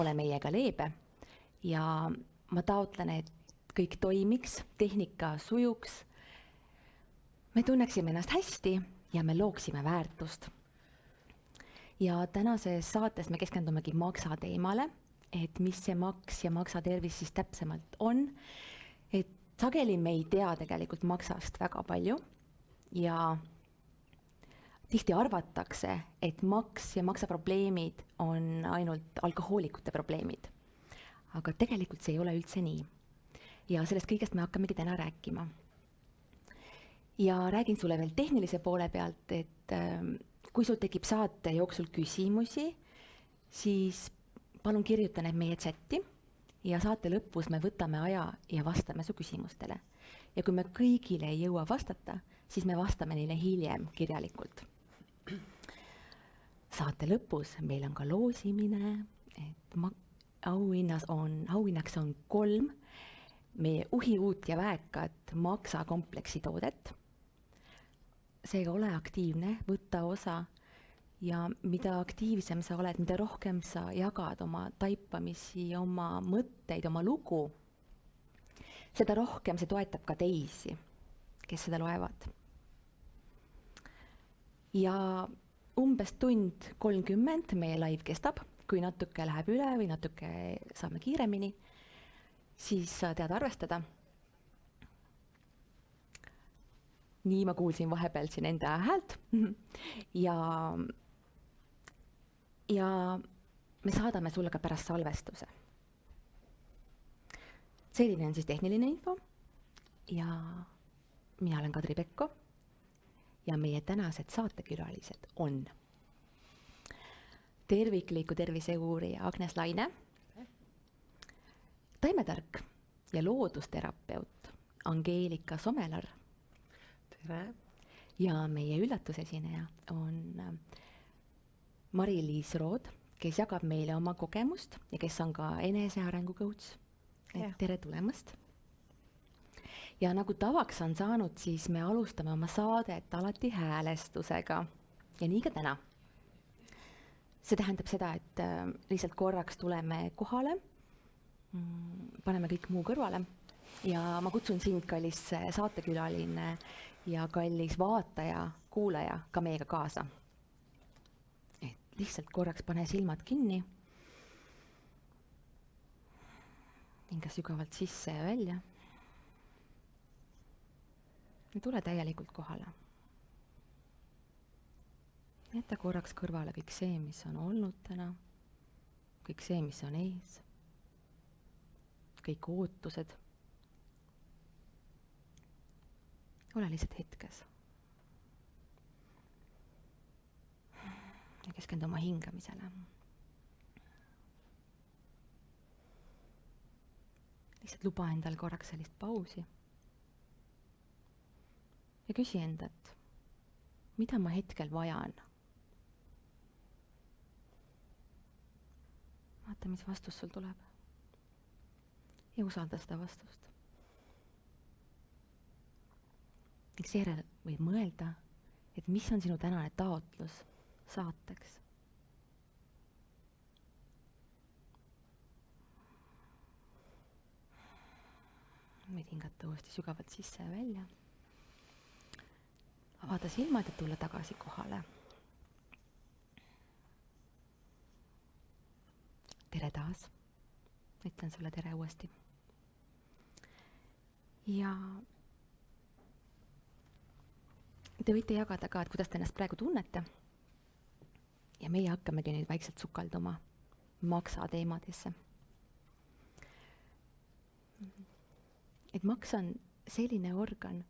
ole meiega leebe ja ma taotlen, et kõik toimiks, tehnika sujuks, me tunneksime ennast hästi ja me looksime väärtust. Ja tänases saates me keskendumegi maksa teemale, et mis see maks ja maksatervis siis täpsemalt on. Et sageli me ei tea tegelikult maksast väga palju ja tihti arvatakse, et maks ja maksaprobleemid on ainult alkohoolikute probleemid. Aga tegelikult see ei ole üldse nii. Ja sellest kõigest me hakkamegi täna rääkima. Ja räägin sulle veel tehnilise poole pealt, et kui sul tekib saate jooksul küsimusi, siis palun kirjuta need meie chatti ja saate lõpus me võtame aja ja vastame su küsimustele. Ja kui me kõigile ei jõua vastata, siis me vastame neile hiljem kirjalikult. Saate lõpus meil on ka loosimine, et auhinnaks on 3 meie uhiuut ja väekat maksakompleksi toodet. Seega ole aktiivne, võtta osa ja mida aktiivsem sa oled, mida rohkem sa jagad oma taipamisi, oma mõtteid, oma lugu, seda rohkem see toetab ka teisi, kes seda loevad. Ja umbes 1:30 meie live kestab, kui natuke läheb üle või natuke saame kiiremini, siis tead arvestada. Nii ma kuulsin vahepeal siin enda häält ja me saadame sulle ka pärast salvestuse. Selline on siis tehniline info ja mina olen Kadri Pekko ja meie tänased saatekülalised on tervikliku terviseuurija Agnes Laine, taimetark ja loodusterapeut Angeelika Somelar. Tere. Ja meie üllatusesineja on Mari-Liis Rood, kes jagab meile oma kogemust ja kes on ka enesearengu coach. Tere tulemast. Ja nagu tavaks on saanud, siis me alustame oma saadet alati häälestusega ja nii ka täna. See tähendab seda, et lihtsalt korraks tuleme kohale, paneme kõik muu kõrvale ja ma kutsun sind, kallis saatekülaline ja kallis vaataja, kuulaja ka meiega kaasa. Et lihtsalt korraks pane silmad kinni, hinga sügavalt sisse ja välja ja tule täielikult kohale. Jäta korraks kõrvale kõik see, mis on olnud täna, kõik see, mis on ees, kõik ootused. Ole lihtsalt hetkes. Ja keskendu oma hingamisele. Lihtsalt luba endal korraks sellist pausi. Ja küsi endalt, mida ma hetkel vajan? Vaata, mis vastus sul tuleb. Ja usalda seda vastust. Ning seejärel võid mõelda, et mis on sinu tänane taotlus saateks. Võid hingata uuesti sügavalt sisse ja välja. Avada silmad ja tulla tagasi kohale. Tere taas. Ütlen sulle tere uuesti. Ja te võite jagada ka, et kuidas te ennast praegu tunnete. Ja meie hakkamegi neid vaikselt sukalduma maksa teemadesse. Et maks on selline organ,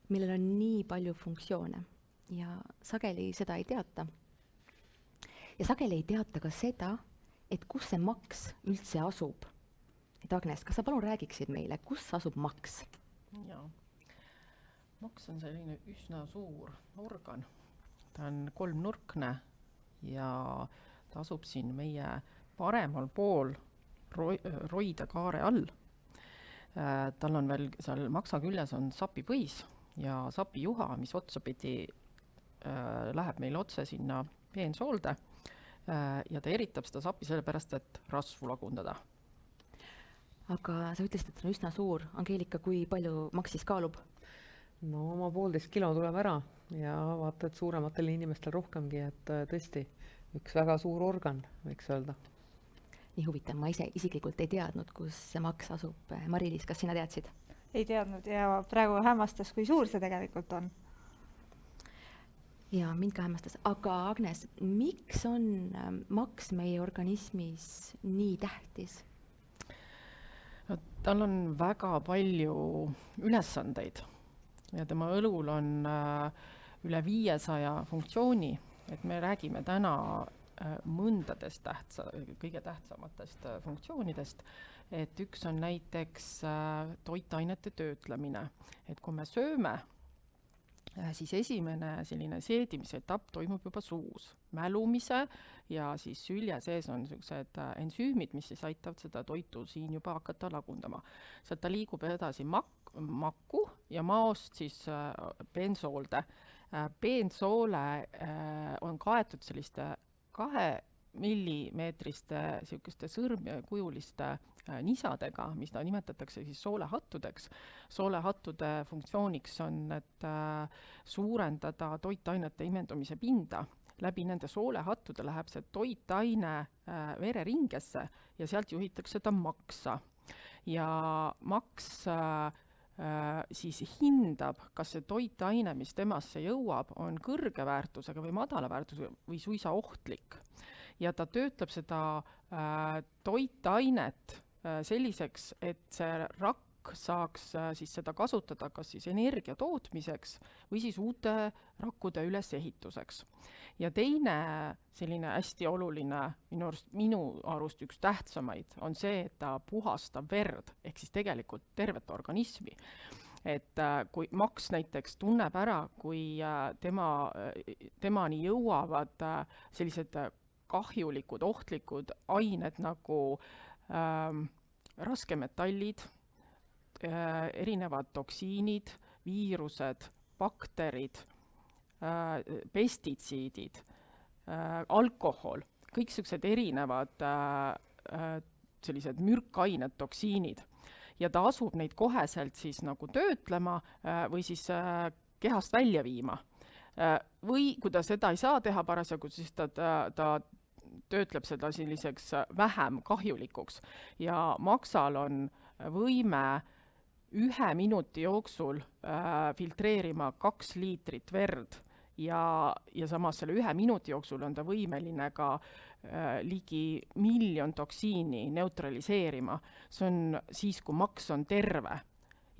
millel on nii palju funktsioone ja sageli seda ei teata. Ja sageli ei teata ka seda, et kus see maks üldse asub. Et Agnes, kas sa palun räägiksid meile, kus asub maks? Jaa. Maks on selline üsna suur organ. Ta on 3-nurkne ja ta asub siin meie paremal pool roida kaare all. Tal on veel seal maksa küljes on sapipõis ja sapijuha, mis otsapidi läheb meil otse sinna peensoolde ja ta eritab seda sappi sellepärast, et rasvu lagundada. Aga sa ütlesid, et see on üsna suur. Angeelika, kui palju maks siis kaalub? No oma 1,5 kilo tuleb ära ja vaata, et suurematel inimestel rohkemgi, et tõesti üks väga suur organ, võiks öelda. Nii huvitav, ma ise isiklikult ei teadnud, kus see maks asub. Mari-Liis, kas sina teadsid? Ei teadnud ja praegu hämmastas, kui suur see tegelikult on. Ja mind ka hämmastas. Aga Agnes, miks on maks meie organismis nii tähtis? No, tal on väga palju ülesandeid ja tema õlul on üle 500 funktsiooni, et me räägime täna mõndadest kõige tähtsamatest funktsioonidest, et üks on näiteks toitainete töötlemine, et kui me sööme, siis esimene selline seedimise etapp toimub juba suus, mälumise ja siis sülje sees on sellised ensüümid, mis siis aitavad seda toitu siin juba hakata lagundama. Sealt ta liigub edasi makku ja maost siis bensoolde. Bensoole on kaetud selliste 2 millimeetriste sihukeste sõrmkujuliste nisadega, mis nimetatakse siis soolehattudeks. Soolehattude funktsiooniks on, et suurendada toitainete imendumise pinda. Läbi nende soolehattude läheb see toitaine vereringesse ja sealt juhitakse ta maksa. Ja maks siis hindab, kas see toitaine, mis temasse jõuab, on kõrge väärtusega või madala väärtusega või suisa ohtlik. Ja ta töötleb seda toitainet selliseks, et see rakk saaks siis seda kasutada kas siis energia tootmiseks või siis uute rakkude ülesehituseks. Ja teine selline hästi oluline, minu arust üks tähtsamaid, on see, et ta puhastab verd, ehk siis tegelikult tervet organismi. Et kui maks näiteks tunneb ära, kui temani jõuavad sellised kahjulikud, ohtlikud ained nagu raskemetallid, erinevad toksiinid, viirused, bakterid, pestitsiidid, alkohol, kõik sellised erinevad sellised mürkained, toksiinid. Ja ta asub neid koheselt siis nagu töötlema või siis kehast välja viima. Või kui ta seda ei saa teha parasjagu, siis ta töötleb seda selliseks vähem kahjulikuks. Ja maksal on võime 1 minuti jooksul filtreerima 2 liitrit verd ja samas selle 1 minuti jooksul on ta võimeline ka ligi 1 miljon toksiini neutraliseerima. See on siis, kui maks on terve.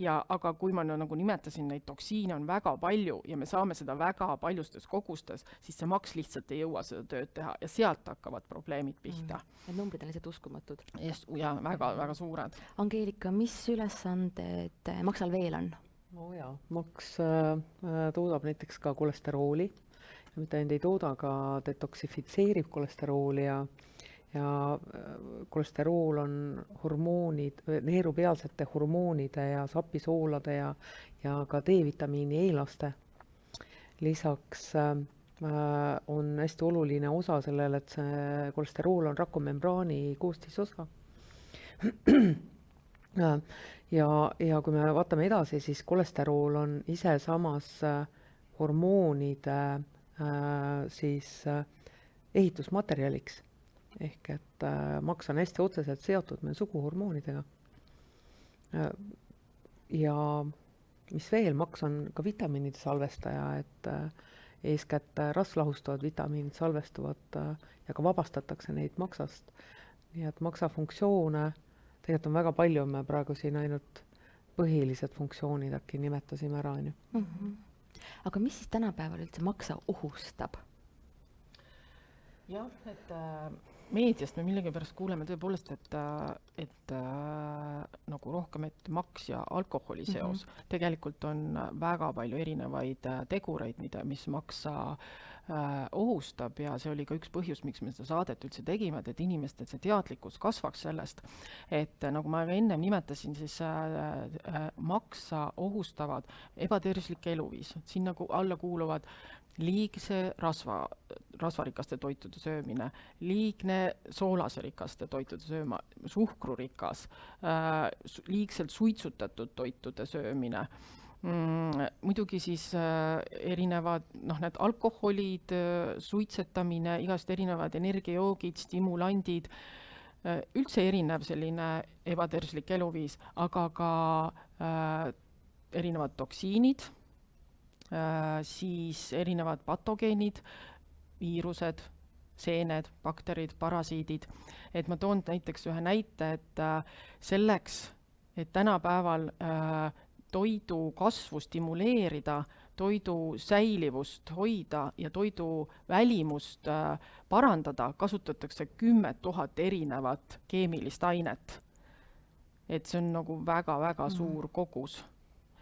Aga kui ma nagu nimetasin, neid toksiine on väga palju ja me saame seda väga paljustes kogustes, siis see maks lihtsalt ei jõua seda tööd teha ja sealt hakkavad probleemid pihta. Need numbrid on lihtsalt uskumatud. Ja väga, väga suured. Angeelika, mis ülesanded maksal veel on? No jaa, maks toodab näiteks ka kolesterooli ja mitte ainult ei tooda, ka detoksifitseerib kolesterooli ja kolesterool on hormoonid, neerupealsete hormoonide ja sapisoolade ja ka D-vitamiini eelaste. Lisaks on hästi oluline osa sellele, et see kolesterool on rakumembraani koostisosa. Ja kui me vaatame edasi, siis kolesterool on ise samas hormoonide siis ehitusmaterjaliks. Ehk et maks on hästi otseselt seotud meil suguhormoonidega. Ja mis veel, maks on ka vitamiinide salvestaja, et eeskätt rasvlahustavad vitamiinid salvestuvad ja ka vabastatakse neid maksast. Nii et maksa funktsioone tegelikult on väga palju, me praegu siin ainult põhilised funktsioonid äkki nimetasime ära. Aga mis siis tänapäeval üldse maksa ohustab? Jah, et meediast me millegipärast kuuleme tõepoolest, et nagu rohkem, et maks ja alkoholi seos. Tegelikult on väga palju erinevaid tegureid, mis maksa ohustab ja see oli ka üks põhjus, miks me seda saadet üldse tegime, et inimestel see teadlikkus kasvaks sellest, et nagu ma enne nimetasin, siis maksa ohustavad ebatervislik eluviis, sinna alla kuuluvad liigse rasvarikaste toitude söömine, liigne soolasrikaste toitude sööma, suhkrurikas, liigselt suitsutatud toitude söömine, muidugi siis erinevad, need alkoholid, suitsetamine, igast erinevad energiajoogid, stimulandid, üldse erinev selline ebatervislik eluviis, aga ka erinevad toksiinid, siis erinevad patogeenid, viirused, seened, bakterid, parasiidid. Et ma toon näiteks ühe näite, et selleks, et tänapäeval toidu kasvu stimuleerida, toidu säilivust hoida ja toidu välimust parandada, kasutatakse 10 000 erinevat keemilist ainet. Et see on nagu väga-väga suur kogus.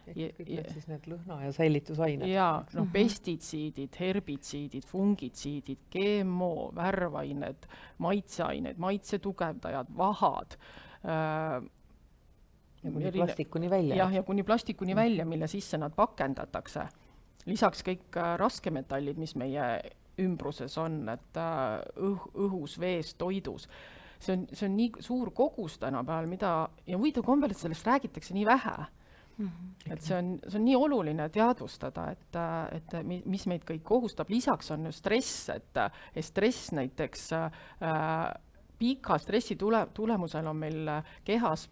Kõik need siis need lõhna- ja säilitusained. Jaa, pestitsiidid, herbitsiidid, fungitsiidid, GMO, värvained, maitseained, maitsetugevdajad, vahad. Ja kuni plastikuni välja. Jah, ja kuni plastikuni välja, mille sisse nad pakendatakse. Lisaks kõik raskemetallid, mis meie ümbruses on, et õhus, vees, toidus. See on nii suur kogus tänapäeval, ja huvitav kombel, et sellest räägitakse nii vähe. Et see on nii oluline teadvustada, et mis meid kõik kohustab. Lisaks on stress, et stress näiteks pika stressi tulemusel on meil kehas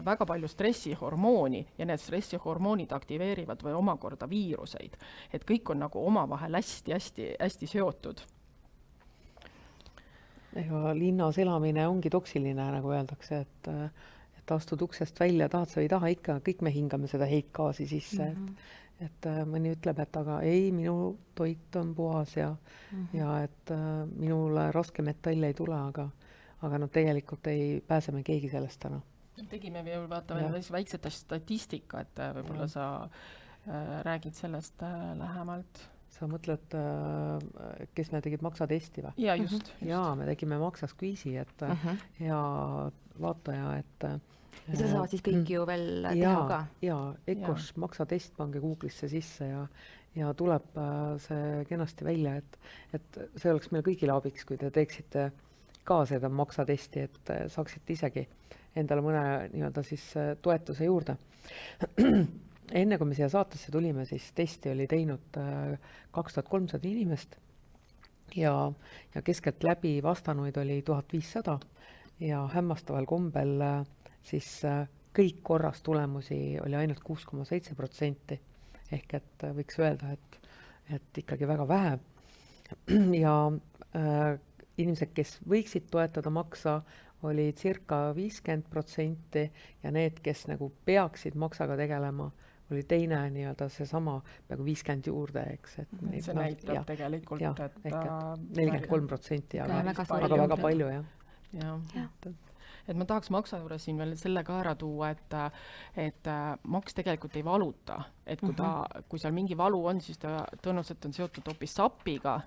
väga palju stressihormooni ja need stressihormoonid aktiveerivad või omakorda viiruseid. Et kõik on nagu omavahel hästi seotud. Ega linnas elamine ongi toksiline, nagu öeldakse, et astud uksest välja, tahad sa või taha ikka, kõik me hingame seda heitgaasi sisse, et mõni ütleb, et aga ei, minu toit on puhas ja et minule raskemetall ei tule, aga tegelikult ei pääse me keegi sellest täna. Tegime veel, vaatame väikset statistika, et võib-olla sa räägid sellest lähemalt. Sa mõtled, kes me tegid maksatesti või? Jaa, just. Jaa, me tegime maksaskviisi, et hea vaataja, et ja seda saavad siis kõik ju veel teha ka. Jaa, EKOS maksatest pange Google'isse sisse ja tuleb see kenasti välja, et see oleks meil kõigile abiks, kui te teeksite ka seda maksatesti, et saaksite isegi endale mõne nii-öelda siis toetuse juurde. Enne kui me siia saatesse tulime, siis testi oli teinud 2300 inimest ja keskelt läbi vastanuid oli 1500 ja hämmastaval kombel siis kõik korras tulemusi oli ainult 6,7%. Ehk et võiks öelda, et ikkagi väga vähe. Ja inimesed, kes võiksid toetada maksa, oli circa 50% ja need, kes nagu peaksid maksaga tegelema, oli teine nii-öelda seesama peaaegu 50 juurde, eks. See näitab tegelikult, et 43%, aga väga palju, jah. Et ma tahaks maksa juures siin veel selle ka ära tuua, et maks tegelikult ei valuta. Et kui seal mingi valu on, siis ta tõenäoliselt on seotud hoopis sapiga.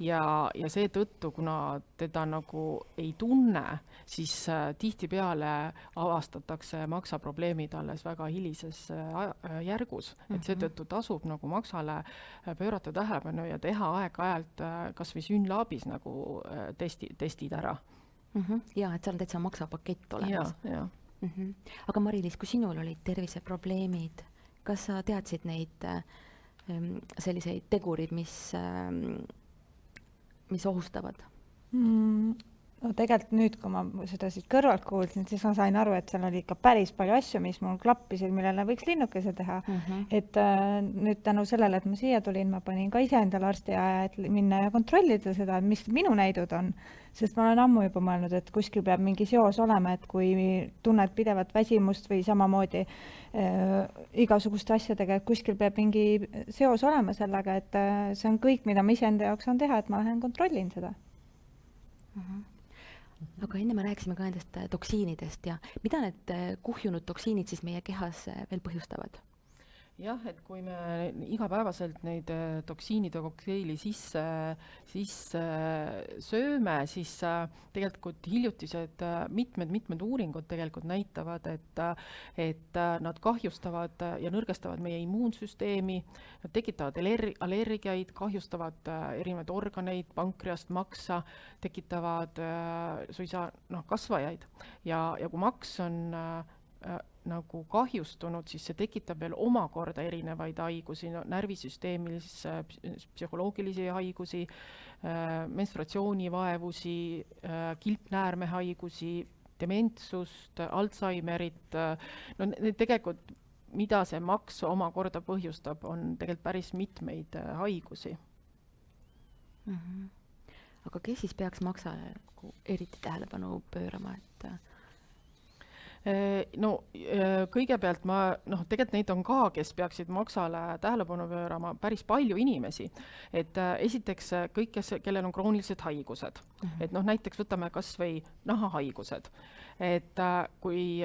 Ja seetõttu, kuna teda nagu ei tunne, siis tihtipeale avastatakse maksaprobleemid alles väga hilises järgus. Et seetõttu tasub nagu maksale pöörata tähelepanu ja teha aeg-ajalt kas või Synlabis nagu testid ära. Jaa, et seal on täitsa maksapakett olemas. Ja. Aga Mari-Liis, kui sinul olid terviseprobleemid, kas sa teadsid neid selliseid tegurid, mis ohustavad? No tegelikult nüüd, kui ma seda siit kõrvalt kuulsin, siis ma sain aru, et seal oli ikka päris palju asju, mis mul klappisid, millele võiks linnukese teha. Et nüüd tänu sellele, et ma siia tulin, ma panin ka ise endale arsti aja, et minna ja kontrollida seda, mis minu näidud on. Sest ma olen ammu juba mõelnud, et kuskil peab mingi seos olema, et kui tunned pidevat väsimust või samamoodi igasuguste asjadega, et kuskil peab mingi seos olema sellega, et see on kõik, mida ma iseenda jaoks saan teha, et ma lähen kontrollin seda. Aga enne me rääkisime ka nendest toksiinidest ja mida need kuhjunud toksiinid siis meie kehas veel põhjustavad? jah, et kui me igapäevaselt neid toksiinide kokteili sisse sööme, siis tegelikult hiljutised mitmed uuringud tegelikult näitavad, et nad kahjustavad ja nõrgestavad meie immuunsüsteemi, nad tekitavad allergiaid, kahjustavad erinevaid organeid, pankreast, maksa, tekitavad suisa kasvajaid ja kui maks on nagu kahjustunud, siis see tekitab veel omakorda erinevaid haigusi, närvisüsteemis psühholoogilisi haigusi, menstruatsioonivaevusi, kilpnäärmehaigusi, dementsust, Alzheimerit, no need tegelikult, mida see maks omakorda põhjustab, on tegelikult päris mitmeid haigusi. Aga kes siis peaks maksale eriti tähelepanu pöörama, et kõigepealt tegelikult neid on ka, kes peaksid maksale tähelepanu pöörama, päris palju inimesi. Et esiteks kõik, kellel on kroonilised haigused. Et näiteks võtame kas või nahahaigused. Et kui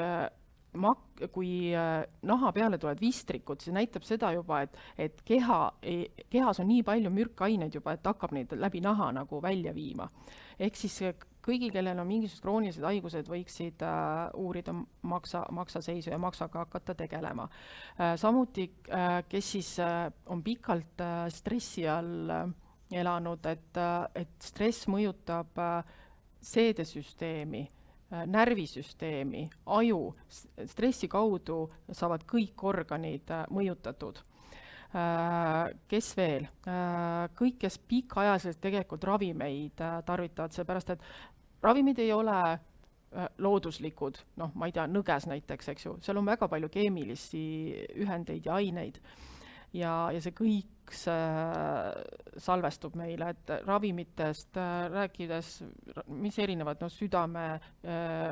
naha peale tulevad vistrikud, siis näitab seda juba, et kehas on nii palju mürkaineid juba, et hakkab neid läbi naha nagu välja viima. Ehk siis kõigil, kellel on mingisugused kroonilised haigused, võiksid uurida maksaseisu ja maksaga hakata tegelema. Samuti, kes siis on pikalt stressi all elanud, et stress mõjutab seedesüsteemi, närvisüsteemi, aju, stressi kaudu saavad kõik organid mõjutatud. Kes veel? Kõik, kes pikaajaliselt tegelikult ravimeid tarvitavad, seepärast, et ravimid ei ole looduslikud, ma ei tea, nõges näiteks, eks ju, seal on väga palju keemilisi ühendeid ja aineid ja see kõik salvestub meile, et ravimitest rääkides, mis erinevad, südame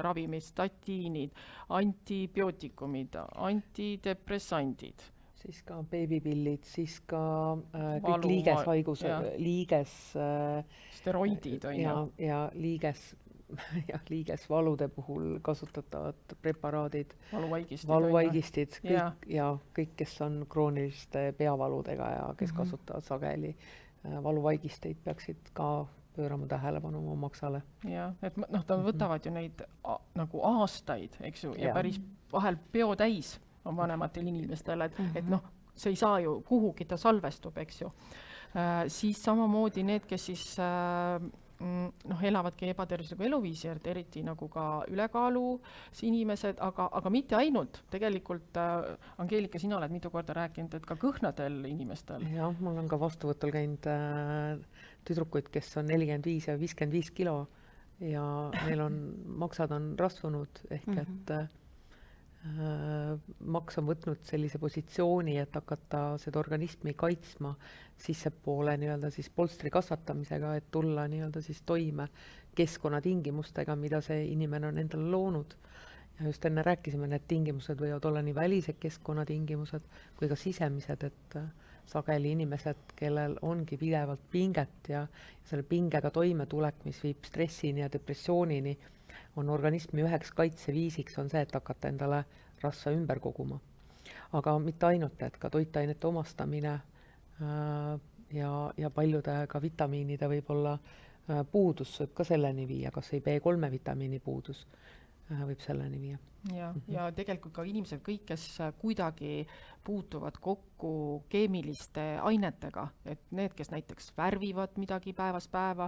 ravimid, statiinid, antibiootikumid, antidepressandid, siis ka beebipillid, siis ka kõik liigeshaigused, steroidid on ja liigesvalude puhul kasutatavad preparaadid, valuvaigistid, kõik, kes on krooniliste peavaludega ja kes kasutavad sageli valuvaigisteid, peaksid ka pöörama tähelepanu oma maksale. Jah, et võtavad ju neid nagu aastaid, eks ju, ja päris vahel peotäis on vanematel inimestel, et see ei saa ju kuhugi, ta salvestub, eks ju. Siis samamoodi need, kes siis elavadki ebatervisliku eluviisi, eriti nagu ka ülekaalus inimesed, aga mitte ainult. Tegelikult, Angeelika, sina oled mitu korda rääkinud, et ka kõhnadel inimestel. Jah, mul on ka vastuvõtul käinud tüdrukuid, kes on 45 ja 55 kilo ja neil on, maksad on rasvunud, ehk et maks on võtnud sellise positsiooni, et hakata seda organismi kaitsma sissepoole nii-öelda siis polstri kasvatamisega, et tulla nii-öelda siis toime keskkonnatingimustega, mida see inimene on endale loonud. Ja just enne rääkisime, need tingimused võivad olla nii välised keskkonnatingimused kui ka sisemised, et sageli inimesed, kellel ongi pidevalt pinget ja selle pingega toimetulek, mis viib stressini ja depressioonini, on organismi üheks kaitseviisiks on see, et hakata endale rasva ümber koguma. Aga mitte ainult, et ka toitainete omastamine ja paljude ka vitamiinide võib-olla puudus võib ka selleni viia, kas ei B3 vitamiini puudus võib selleni viia. Ja tegelikult ka inimesed, kõik, kes kuidagi puutuvad kokku keemiliste ainetega, et need, kes näiteks värvivad midagi päevast päeva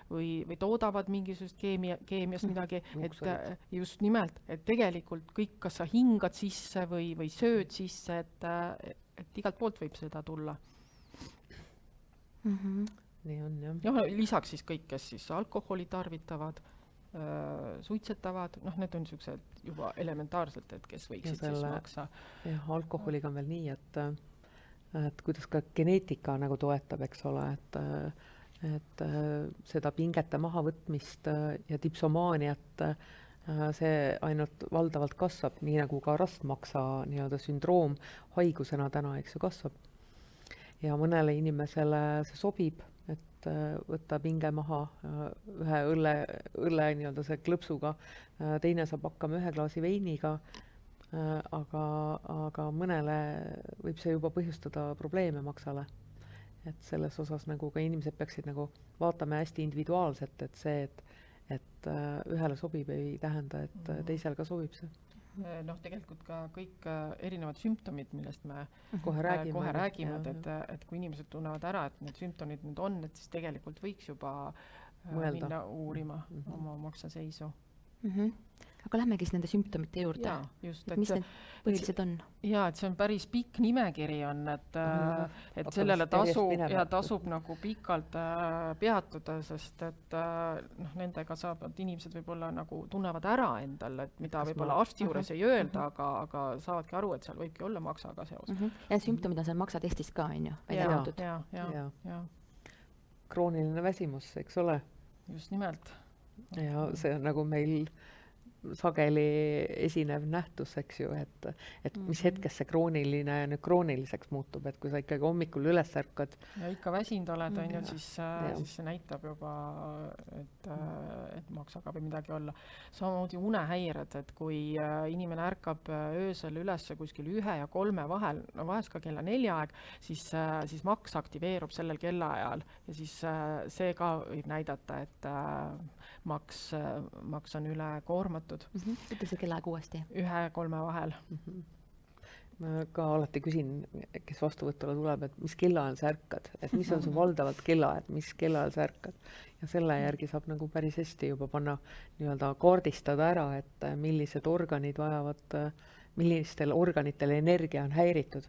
või toodavad mingisugust keemiast midagi, et just nimelt, et tegelikult kõik, kas sa hingad sisse või sööd sisse, et igalt poolt võib seda tulla. Nii on, jah. Ja lisaks siis kõik, kes siis alkoholi tarvitavad, suitsetavad, need on niisugused juba elementaarselt, et kes võiksid siis maksa. Jah, alkoholiga on veel nii, et kuidas ka geneetika nagu toetab, eks ole, et seda pingete mahavõtmist ja dipsomaaniat see ainult valdavalt kasvab, nii nagu ka rasvmaksa nii-öelda sündroom haigusena täna, eks ju, kasvab. Ja mõnele inimesele see sobib, et võtta pinge maha ühe õlle nii-öelda see klõpsuga, teine saab hakkama 1 klaasi veiniga, aga mõnele võib see juba põhjustada probleeme maksale. Et selles osas nagu ka inimesed peaksid nagu vaatama hästi individuaalselt, et see, et ühele sobib, ei tähenda, et teisele ka sobib see. Noh, tegelikult ka kõik erinevad sümptomid, millest me Kohe räägime. Et kui inimesed tunnevad ära, et need sümptomid nüüd on, et siis tegelikult võiks juba Mõelda. minna uurima oma makseseisu. Aga lähmegi siis nende sümptomite juurde. Jaa, just. Mis need põhilised on? Jaa, et see on päris pikk nimekiri on, et Hakkame sellele järjest minema. tasub nagu pikalt peatuda, sest et nendega saavad inimesed võib-olla nagu tunnevad ära endal, et mida Kas võib-olla arsti juures ei öelda, aga saavadki aru, et seal võibki olla maksaga seos. Ja sümptomid on seal maksatestist ka, on ju, välja Jaa, toodud. jaa, Krooniline väsimus, eks ole. just nimelt. Ja see on nagu meil sageli esinev nähtus, eks ju, et mis hetkest see krooniline nüüd krooniliseks muutub, et kui sa ikkagi hommikul üles ärkad. Ja ikka väsinud oled, on ju, siis see näitab juba, et maksaga või midagi olla. Samamoodi unehäired, et kui inimene ärkab öösel üles kuskil 1 ja 3 vahel, no vahest ka kella 4 aeg, siis maks aktiveerub sellel kellaajal ja siis see ka võib näidata, et maks on üle koormatud. Ütle see kellaaeg uuesti. 1-3 vahel. Ma ka alati küsin, kes vastuvõtule tuleb, et mis kellaajal sa ärkad, et mis on su valdavalt kellaaeg, mis kellaajal sa ärkad. Ja selle järgi saab nagu päris hästi juba panna nii-öelda kaardistada ära, et millised organid vajavad, millistel organitel energia on häiritud.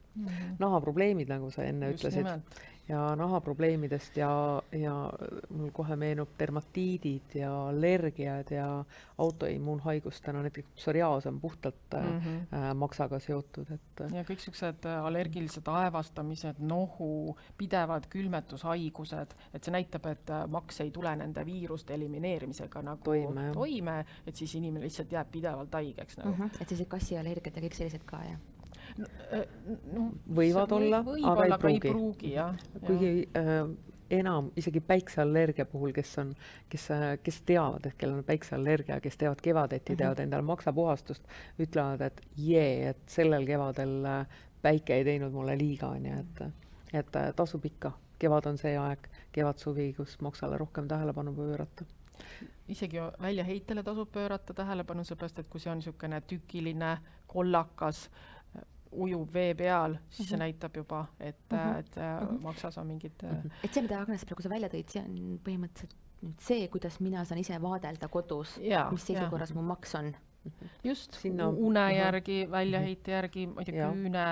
Nahaprobleemid, nagu sa enne Just ütlesid. nimelt. Ja nahaprobleemidest ja mul kohe meenub dermatiidid ja allergiad ja autoimmuunhaigustena, näiteks psoriaas on puhtalt maksaga seotud. Ja kõik sellised allergilised aevastamised, nohu, pidevad külmetushaigused, et see näitab, et maks ei tule nende viiruste elimineerimisega nagu toime, et siis inimene lihtsalt jääb pidevalt haigeks. Nagu. Et sellised kassiallergiad ja kõik sellised ka, jah? Võivad olla, aga ei pruugi. Kuigi enam, isegi päikseallergia puhul, kes teavad, et kellel on päikseallergia, kes teavad kevadeti, teavad endale maksapuhastust, ütlevad, et sellel kevadel päike ei teinud mulle liiga, et tasub ikka. Kevad on see aeg, kevad-suvi, kus maksale rohkem tähelepanu pöörata. Isegi väljaheitele tasub pöörata tähelepanu, seepärast, et kui see on niisugune tükiline, kollakas, ujub vee peal, siis see näitab juba, et maksas on mingid... Et see, mida Agnes praegu sa välja tõid, see on põhimõtteliselt see, kuidas mina saan ise vaadelda kodus, mis seisukorras mu maks on. Just, une järgi, väljaheite järgi, küüne...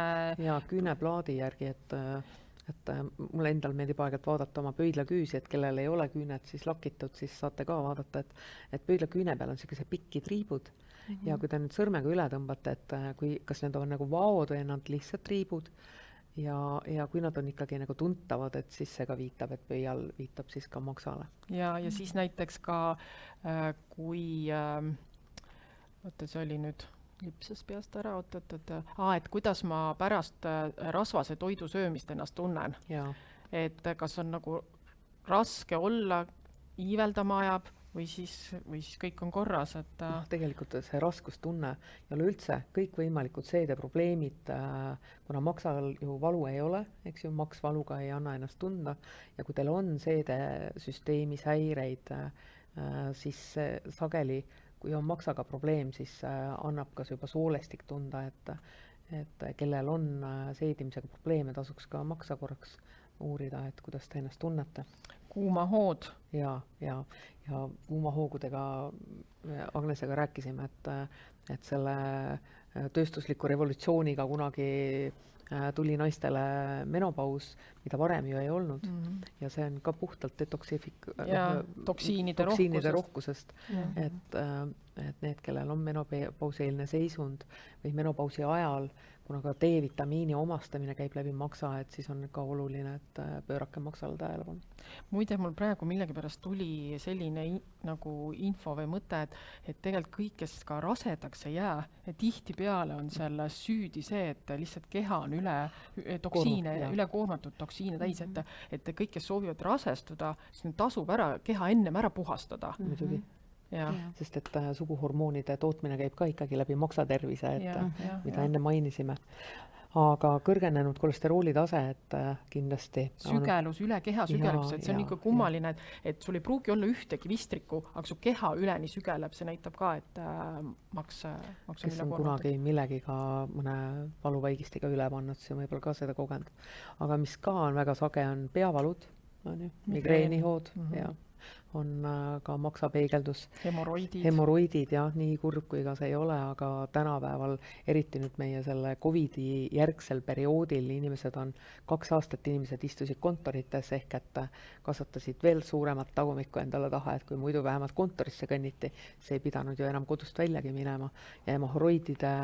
Ja küüneplaadi järgi, et mulle endal meeldib aeg-ajalt vaadata oma pöidlaküüsi, et kellel ei ole küünet siis lakitud, siis saate ka vaadata, et pöidlaküüne peal on sellised pikid triibud. Ja kui te nüüd sõrmega üle tõmbate, et kas need on nagu vaod või nad lihtsalt triibud ja kui nad on ikkagi nagu tuntavad, et siis see ka viitab, et pöial viitab siis ka maksale. Ja siis näiteks ka kui, see oli nüüd lipsas peast ära, et kuidas ma pärast rasvase toidu söömist ennast tunnen. Et kas on nagu raske olla, iiveldama ajab, või siis kõik on korras, et... Tegelikult see raskustunne ja üleüldse kõikvõimalikud seedeprobleemid, kuna maksal ju valu ei ole, eks ju, maks valuga ei anna ennast tunda ja kui teil on seedesüsteemis häireid, siis sageli, kui on maksaga probleem, siis annab kas juba soolestik tunda, et kellel on seedimisega probleeme, tasuks ka maksa korraks uurida, et kuidas te ennast tunnete. Kuumahood. Ja kuumahoogudega Agnesega rääkisime, et selle tööstusliku revolutsiooniga kunagi tuli naistele menopaus, mida varem ju ei olnud. Ja see on ka puhtalt toksiinide rohkusest. Et need, kellel on menopauseelne seisund või menopausi ajal, kuna ka D-vitamiini omastamine käib läbi maksa, et siis on ka oluline, et pöörake maksale tähelepanu. Muide, mul praegu millegipärast tuli selline nagu info või mõte, et tegelikult kõik, kes ka rasedaks ei jää, et tihtipeale on selle süüdi see, et lihtsalt keha on üle koormatud toksiine täis, et kõik, kes soovivad rasestuda, siis tasub ära keha ennem ära puhastada. sest et suguhormoonide tootmine käib ka ikkagi läbi maksatervise, et mida enne mainisime. Aga kõrgenenud kolesterooli tase, et kindlasti sügelus, üle keha sügelus, et see on ikka kummaline, et sul ei pruugi olla ühtegi vistrikku, aga su keha üleni sügeleb, see näitab ka, et maks on kes on kunagi millegiga mõne valuvaigistiga üle pannud, see on võib-olla ka seda kogenud. Aga mis ka on väga sage, on peavalud, migreenihood ja on ka maksapeegeldus. Hemoroidid, jah, nii kurb kui ka see ei ole, aga tänapäeval, eriti nüüd meie selle Covidi järgsel perioodil, 2 aastat inimesed istusid kontorites ehk et kasvatasid veel suuremat tagumikku endale taha, et kui muidu vähemalt kontorisse kõnniti, see ei pidanud ju enam kodust väljagi minema ja hemoroidide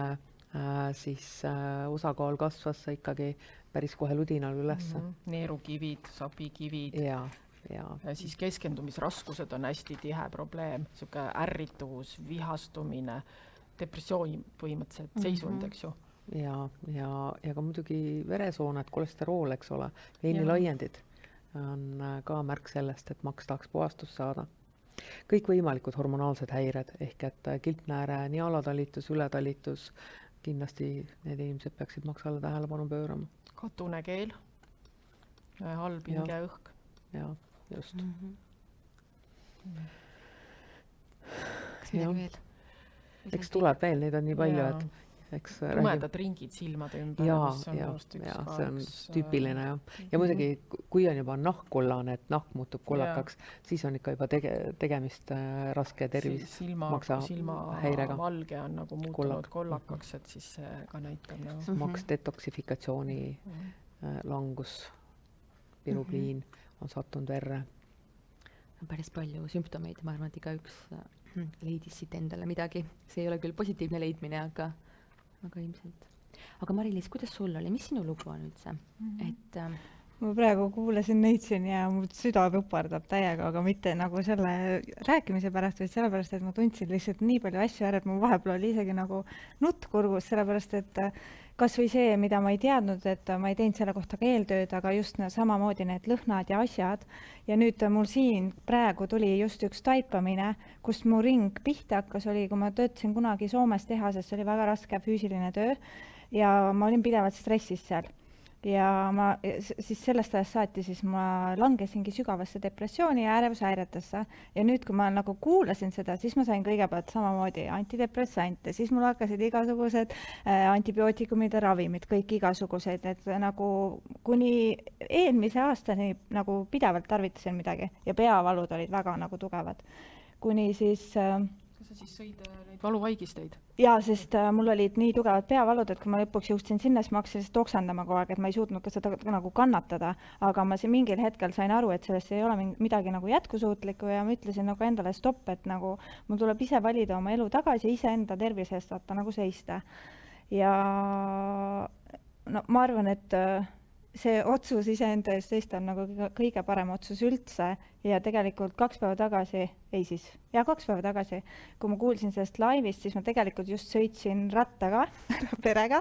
osakaal kasvas ikkagi päris kohe ludinal üles. Neerukivid, sapikivid. Ja siis keskendumisraskused on hästi tihe probleem, selline ärrituvus, vihastumine, depressiooni põhimõtteliselt seisund, eks ju. Ja ka muidugi veresooned, kolesterool, eks ole, veinilaiendid on ka märk sellest, et maks tahaks puhastust saada. Kõikvõimalikud hormonaalsed häired, ehk et kilpnääre, nii alatalitus, ületalitus, kindlasti need inimesed peaksid maksale tähelepanu pöörama. Katune keel, halb hinge õhk. Ja, just. Kas midagi veel? Eks tuleb veel, neid on nii palju, et tumedad ringid silmade ümber. See on tüüpiline. Ja muidugi, kui on juba nahkkollane, et nahk muutub kollakaks, siis on ikka juba tegemist raske maksa häirega. Valge on nagu muutunud kollakaks, et siis see ka näitab. Maks detoksifikatsiooni langus, pirubliin on sattunud verre. Päris palju sümptomeid, ma arvan, et igaüks leidis siit endale midagi. See ei ole küll positiivne leidmine, aga ilmselt. Aga Mari-Liis, kuidas sul oli? Mis sinu lugu on üldse? Ma praegu kuulasin neid siin ja mu süda pupardab täiega, aga mitte nagu selle rääkimise pärast, vaid sellepärast, et ma tundsin lihtsalt nii palju asju ära, et mu vahepeal oli isegi nagu nutt kurgus, sellepärast, et kas või see, mida ma ei teadnud, et ma ei teinud selle kohta ka eeltööd, aga just samamoodi need lõhnad ja asjad. Ja nüüd mul siin praegu tuli just üks taipamine, kust mu ring pihta hakkas, oli, kui ma töötasin kunagi Soomes tehases, see oli väga raske füüsiline töö ja ma olin pidevalt stressis seal. Ja siis sellest ajast saati siis ma langesingi sügavasse depressiooni ja ärevushäiretesse. Ja nüüd, kui ma nagu kuulasin seda, siis ma sain kõigepealt samamoodi antidepressante, siis mul hakkasid igasugused antibiootikumide ravimid, kõik igasugused, et nagu kuni eelmise aastani nagu pidevalt tarvitasin midagi ja peavalud olid väga nagu tugevad. Kuni siis... Kas sa siis sõid neid valuvaigisteid? Jaa, sest mul olid nii tugevad peavalud, et kui ma lõpuks jõudsin sinna, siis ma hakkasin toksandama kogu aeg, et ma ei suutnud ka seda nagu kannatada, aga ma mingil hetkel sain aru, et sellest ei ole midagi nagu jätkusuutlikku ja ma ütlesin nagu endale stopp, et nagu mul tuleb ise valida oma elu tagasi ja ise enda tervise eest vaata nagu seista. Ja no, ma arvan, et see otsus iseenda eest seista on nagu kõige parem otsus üldse ja tegelikult 2 päeva tagasi, 2 päeva tagasi, kui ma kuulsin sellest laivist, siis ma tegelikult just sõitsin rattaga perega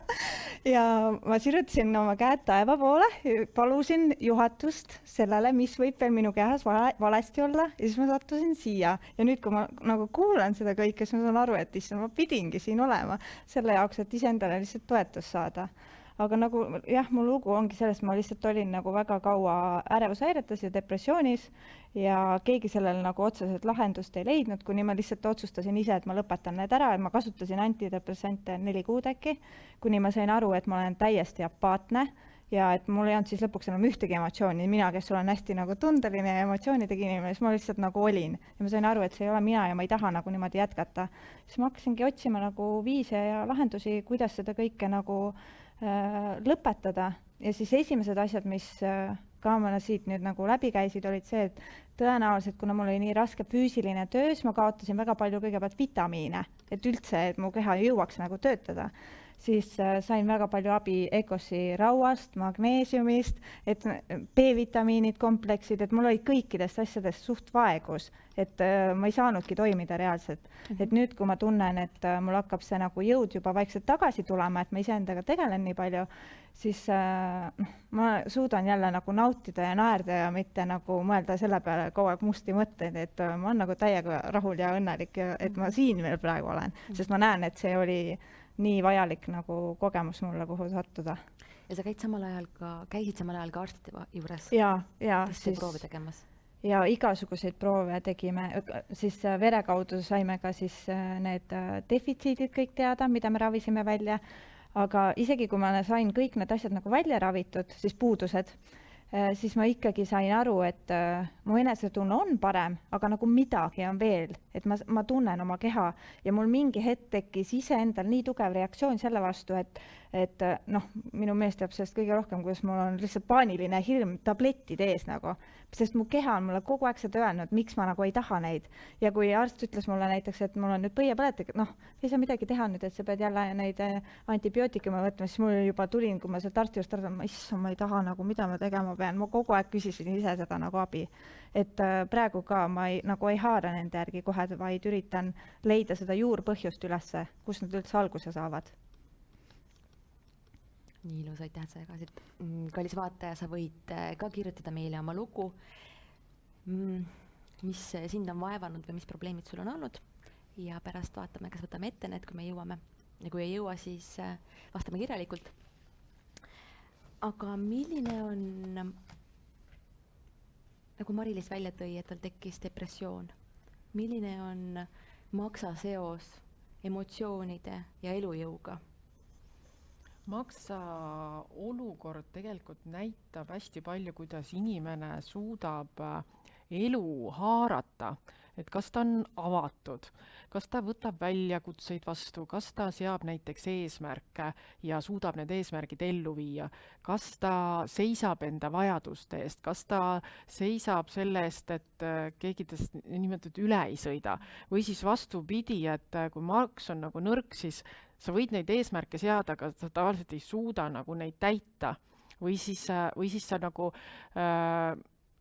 ja ma sirutasin oma käed taeva poole, palusin juhatust sellele, mis võib veel minu kehas valesti olla ja siis ma sattusin siia ja nüüd, kui ma nagu kuulan seda kõike, siis ma saan aru, et ma pidingi siin olema selle jaoks, et iseendale lihtsalt toetust saada. Aga nagu jah, mu lugu ongi sellest, ma lihtsalt olin nagu väga kaua ärevushäiretes ja depressioonis ja keegi sellele nagu otseselt lahendust ei leidnud, kuni ma lihtsalt otsustasin ise, et ma lõpetan need ära ja ma kasutasin antidepressante 4 kuud äkki, kuni ma sain aru, et ma olen täiesti apaatne ja et mul ei olnud siis lõpuks enam ühtegi emotsiooni. Mina, kes olen hästi nagu tundeline ja emotsioonidega inimene, siis ma lihtsalt nagu olin ja ma sain aru, et see ei ole mina ja ma ei taha nagu niimoodi jätkata. Siis ma hakkasingi otsima nagu viise ja lahendusi, kuidas seda kõike nagu lõpetada ja siis esimesed asjad, mis ka ma siit nüüd nagu läbi käisid, olid see, et tõenäoliselt, kuna mul oli nii raske füüsiline töö, siis ma kaotasin väga palju kõigepealt vitamiine, et üldse, et mu keha jõuaks nagu töötada. Siis sain väga palju abi ECOS-i rauast, magneesiumist, et B-vitamiinid, kompleksid, et mul oli kõikidest asjadest suht vaegus, et ma ei saanudki toimida reaalselt. Et nüüd, kui ma tunnen, et mul hakkab see nagu jõud juba vaikselt tagasi tulema, et ma iseendaga tegelen nii palju, siis ma suudan jälle nagu nautida ja naerda ja mitte nagu mõelda selle peale kogu aeg musti mõtteid, et ma olen nagu täiega rahul ja õnnelik, ja et ma siin veel praegu olen, sest ma näen, et see oli nii vajalik nagu kogemus mulle, kuhu sattuda. Ja sa käisid samal ajal ka arstide juures? Ja proove tegemas? Ja igasuguseid proove tegime, siis vere kaudu saime ka siis need defitsiidid kõik teada, mida me ravisime välja, aga isegi kui ma sain kõik need asjad nagu välja ravitud, siis puudused, siis ma ikkagi sain aru, et mu enesetunne on parem, aga nagu midagi on veel, et ma tunnen oma keha ja mul mingi hetk tekkis iseendal nii tugev reaktsioon selle vastu, et noh, minu mees teab sellest kõige rohkem, kuidas mul on lihtsalt paaniline hirm tablettide ees nagu, sest mu keha on mulle kogu aeg seda öelnud, miks ma nagu ei taha neid. Ja kui arst ütles mulle näiteks, et mul on nüüd põiepõletik, noh, ei saa midagi teha nüüd, et sa pead jälle neid antibiootikume võtma, siis mul juba tulin, kui ma sealt arsti juurde arvan, ma ei taha nagu, mida ma tegema pean, ma kogu aeg küsisin ise seda nagu abi. Et praegu ka ma nagu ei haara nende järgi kohe, vaid üritan leida seda juurpõhjust ülesse, kus nad üldse alguse saavad. Nii ilus, aitäh, et sa jagasid. Kallis vaataja, sa võid ka kirjutada meile oma lugu, mis sind on vaevanud või mis probleemid sul on olnud, ja pärast vaatame, kas võtame ette need, kui me jõuame. Ja kui ei jõua, siis vastame kirjalikult. Aga milline on, nagu Mari-Liis välja tõi, et tal tekkis depressioon, milline on maksa seos emotsioonide ja elujõuga? Maksa olukord tegelikult näitab hästi palju, kuidas inimene suudab elu haarata, et kas ta on avatud, kas ta võtab väljakutseid vastu, kas ta seab näiteks eesmärke ja suudab need eesmärgid ellu viia, kas ta seisab enda vajaduste eest, kas ta seisab selle eest, et keegi tast nimetatud üle ei sõida, või siis vastupidi, et kui maks on nagu nõrk, siis sa võid neid eesmärke seada, aga sa tavaliselt ei suuda nagu neid täita. Või siis sa nagu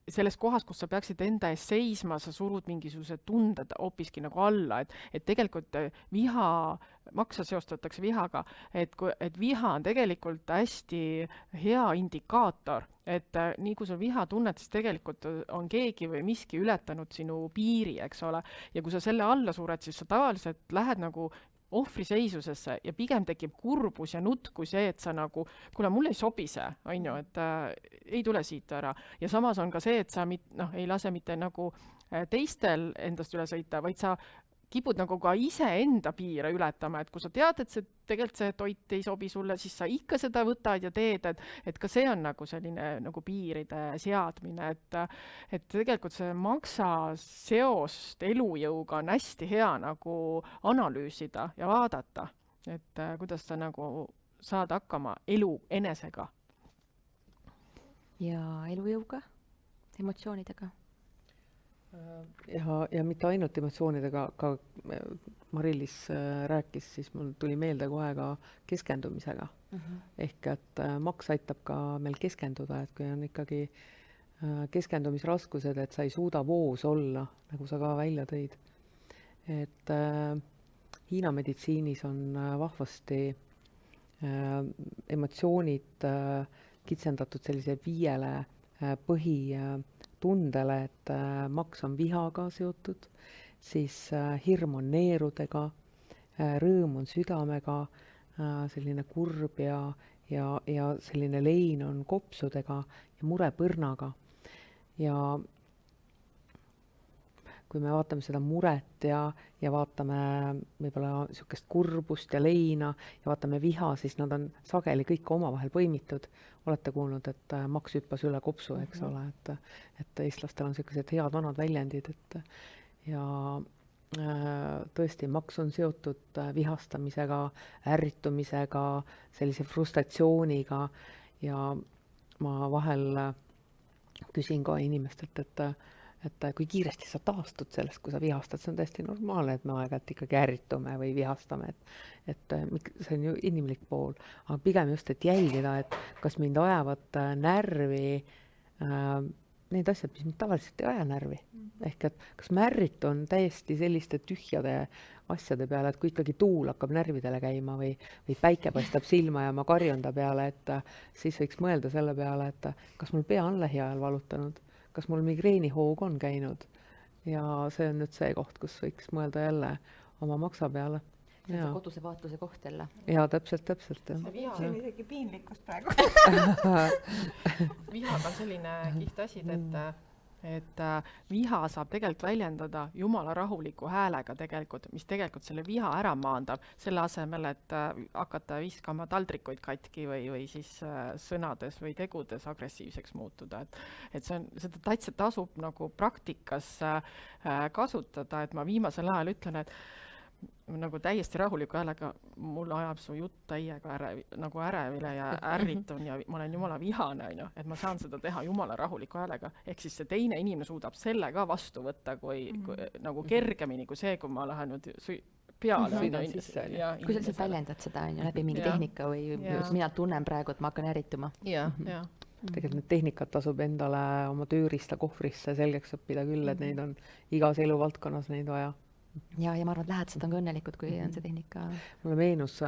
selles kohas, kus sa peaksid enda ees seisma, sa surud mingisugused tunded hoopiski nagu alla, et tegelikult viha, maksa seostatakse vihaga, et viha on tegelikult hästi hea indikaator, et nii kui sul viha tunned, siis tegelikult on keegi või miski ületanud sinu piiri, eks ole, ja kui sa selle alla sured, siis sa tavaliselt lähed nagu ohvriseisusesse ja pigem tekib kurbus ja nutt kui see, et sa nagu, kuule, mulle ei sobi see, on ju, et ei tule siit ära. Ja samas on ka see, et sa ei lase mitte nagu teistel endast üle sõita, vaid sa kipud nagu ka ise enda piire ületama, et kui sa tead, et tegelikult see toit ei sobi sulle, siis sa ikka seda võtad ja teed, et ka see on nagu selline nagu piiride seadmine, et tegelikult see maksa seost elujõuga on hästi hea nagu analüüsida ja vaadata, et kuidas sa nagu saad hakkama elu enesega. Ja elujõuga, emotsioonidega? Ja mitte ainult emotsioonidega, ka Mari-Liis rääkis, siis mul tuli meelde kohe ka keskendumisega. Ehk et maks aitab ka meil keskenduda, et kui on ikkagi keskendumisraskused, et sa ei suuda voos olla, nagu sa ka välja tõid. Et Hiina meditsiinis on vahvasti emotsioonid kitsendatud sellise 5 põhitundele, et maks on vihaga seotud, siis hirm on neerudega, rõõm on südamega, selline kurb ja selline lein on kopsudega ja mure põrnaga. Ja kui me vaatame seda muret ja vaatame võib-olla niisugust kurbust ja leina ja vaatame viha, siis nad on sageli kõik omavahel põimitud. Olete kuulnud, et maks hüppas üle kopsu, eks ole, et eestlastel on sellised head vanad väljendid, ja tõesti, maks on seotud vihastamisega, ärritumisega, sellise frustratsiooniga, ja ma vahel küsin ka inimestelt, et kui kiiresti sa taastud sellest, kui sa vihastad, see on täiesti normaalne, et me aeg-ajalt ikkagi ärritume või vihastame, et see on ju inimlik pool, aga pigem just, et jälgida, et kas mind ajavad närvi need asjad, mis mind tavaliselt ei aja närvi. Ehk et kas ma ärritun täiesti selliste tühjade asjade peale, et kui ikkagi tuul hakkab närvidele käima või päike paistab silma ja ma karjun ta peale, et siis võiks mõelda selle peale, et kas mul pea on lähiajal valutanud, kas mul migreenihoog on käinud ja see on nüüd see koht, kus võiks mõelda jälle oma maksa peale. see on koduse vaatluse koht jälle. Ja täpselt. See on isegi piinlikkust praegu. Vihaga on selline kiht asi, et viha saab tegelikult väljendada jumala rahuliku häälega tegelikult, mis tegelikult selle viha ära maandab, selle asemel, et hakata viskama taldrikuid katki või siis sõnades või tegudes agressiivseks muutuda. Et seda täitsa tasub nagu praktikas kasutada, et ma viimasel ajal ütlen, et nagu täiesti rahuliku häälega, mul ajab su jutt täiega ärevile ja ärritun ja ma olen jumala vihane, et ma saan seda teha jumala rahuliku häälega. Ehk siis see teine inimene suudab selle ka vastu võtta kui nagu kergemini kui see, kui ma lähen nüüd peale. Kui sa lihtsalt väljendad seda läbi mingi tehnika või mina tunnen praegu, et ma hakkan ärrituma. Tegelikult need tehnikat tasub endale oma tööriista kohvrisse selgeks õppida küll, et neid on igas eluvaldkonnas neid vaja. Ja ma arvan, et lähedased on ka õnnelikud, kui on see tehnika. Mulle meenus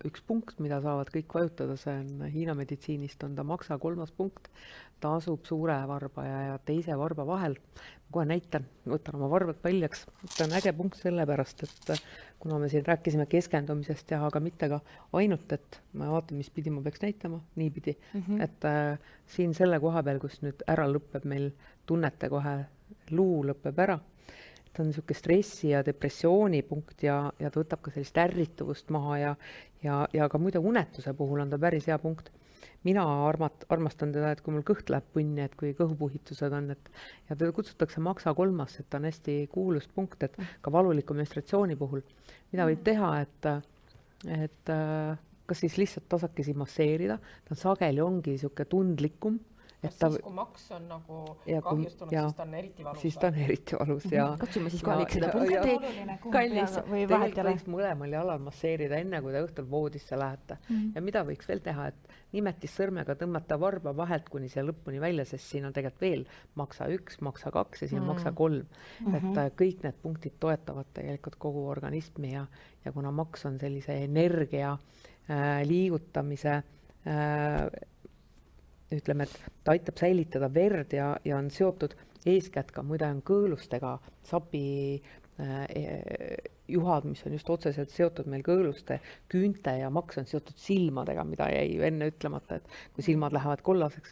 üks punkt, mida saavad kõik vajutada, see on Hiina meditsiinist, on ta maksa 3. punkt. Ta asub suure varba ja teise varba vahel. Ma kohe näitan, võtan oma varbad paljaks. See on äge punkt sellepärast, et kuna me siin rääkisime keskendumisest ja aga mitte ka ainult, et ma vaatan, mis pidi ma peaks näitama, niipidi. Et siin selle koha peal, kus nüüd ära lõpeb meil tunnete kohe, luu lõpeb ära, ta on niisugune stressi ja depressiooni punkt ja ta võtab ka sellist ärrituvust maha ja ka muide unetuse puhul on ta päris hea punkt. Mina armastan teda, et kui mul kõht läheb punni, et kui kõhupuhitused on, ja teda kutsutakse maksa 3, et ta on hästi kuulus punkt, et ka valuliku menstratsiooni puhul, mida võib teha, et kas siis lihtsalt tasakesi masseerida, ta sageli ongi niisugune tundlikum. Siis, kui maks on nagu kahjustunud, siis ta on eriti valus. Siis ta on eriti valus, jaa. Katsume siis kahviks seda punkti. Kallis. Tegelikult võiks mõlemal jalal masseerida enne, kui te õhtul voodisse lähete. Ja mida võiks veel teha, et nimetis sõrmega tõmmata varba vahelt kuni see lõpuni välja, sest siin on tegelikult veel maksa 1, maksa 2 ja siin maksa 3. Et kõik need punktid toetavad tegelikult kogu organismi ja kuna maks on sellise energia liigutamise ütleme, et ta aitab säilitada verd ja on seotud eeskätt ka muide on kõõlustega, sapi juhad, mis on just otseselt seotud meil kõõluste, küünte ja maks on seotud silmadega, mida jäi enne ütlemata, et kui silmad lähevad kollaseks.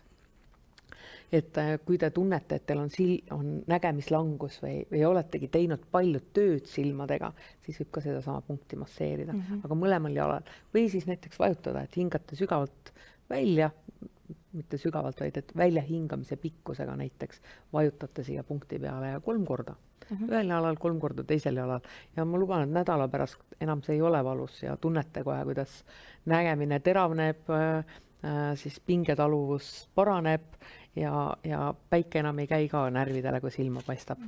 Et kui te tunnete, et teil on nägemislangus või oletegi teinud palju tööd silmadega, siis võib ka seda sama punkti masseerida, aga mõlemal jalal. Või siis näiteks vajutada, et hingate sügavalt välja, mitte sügavalt, vaid et välja hingamise pikkusega näiteks vajutate siia punkti peale ja 3 korda. Ühel jalal 3 korda, teisel jalal. Ja ma luban, et nädala pärast enam see ei ole valus ja tunnete kohe, kuidas nägemine teravneb, siis pingetaluvus paraneb ja päike enam ei käi ka närvidele, kui silma paistab.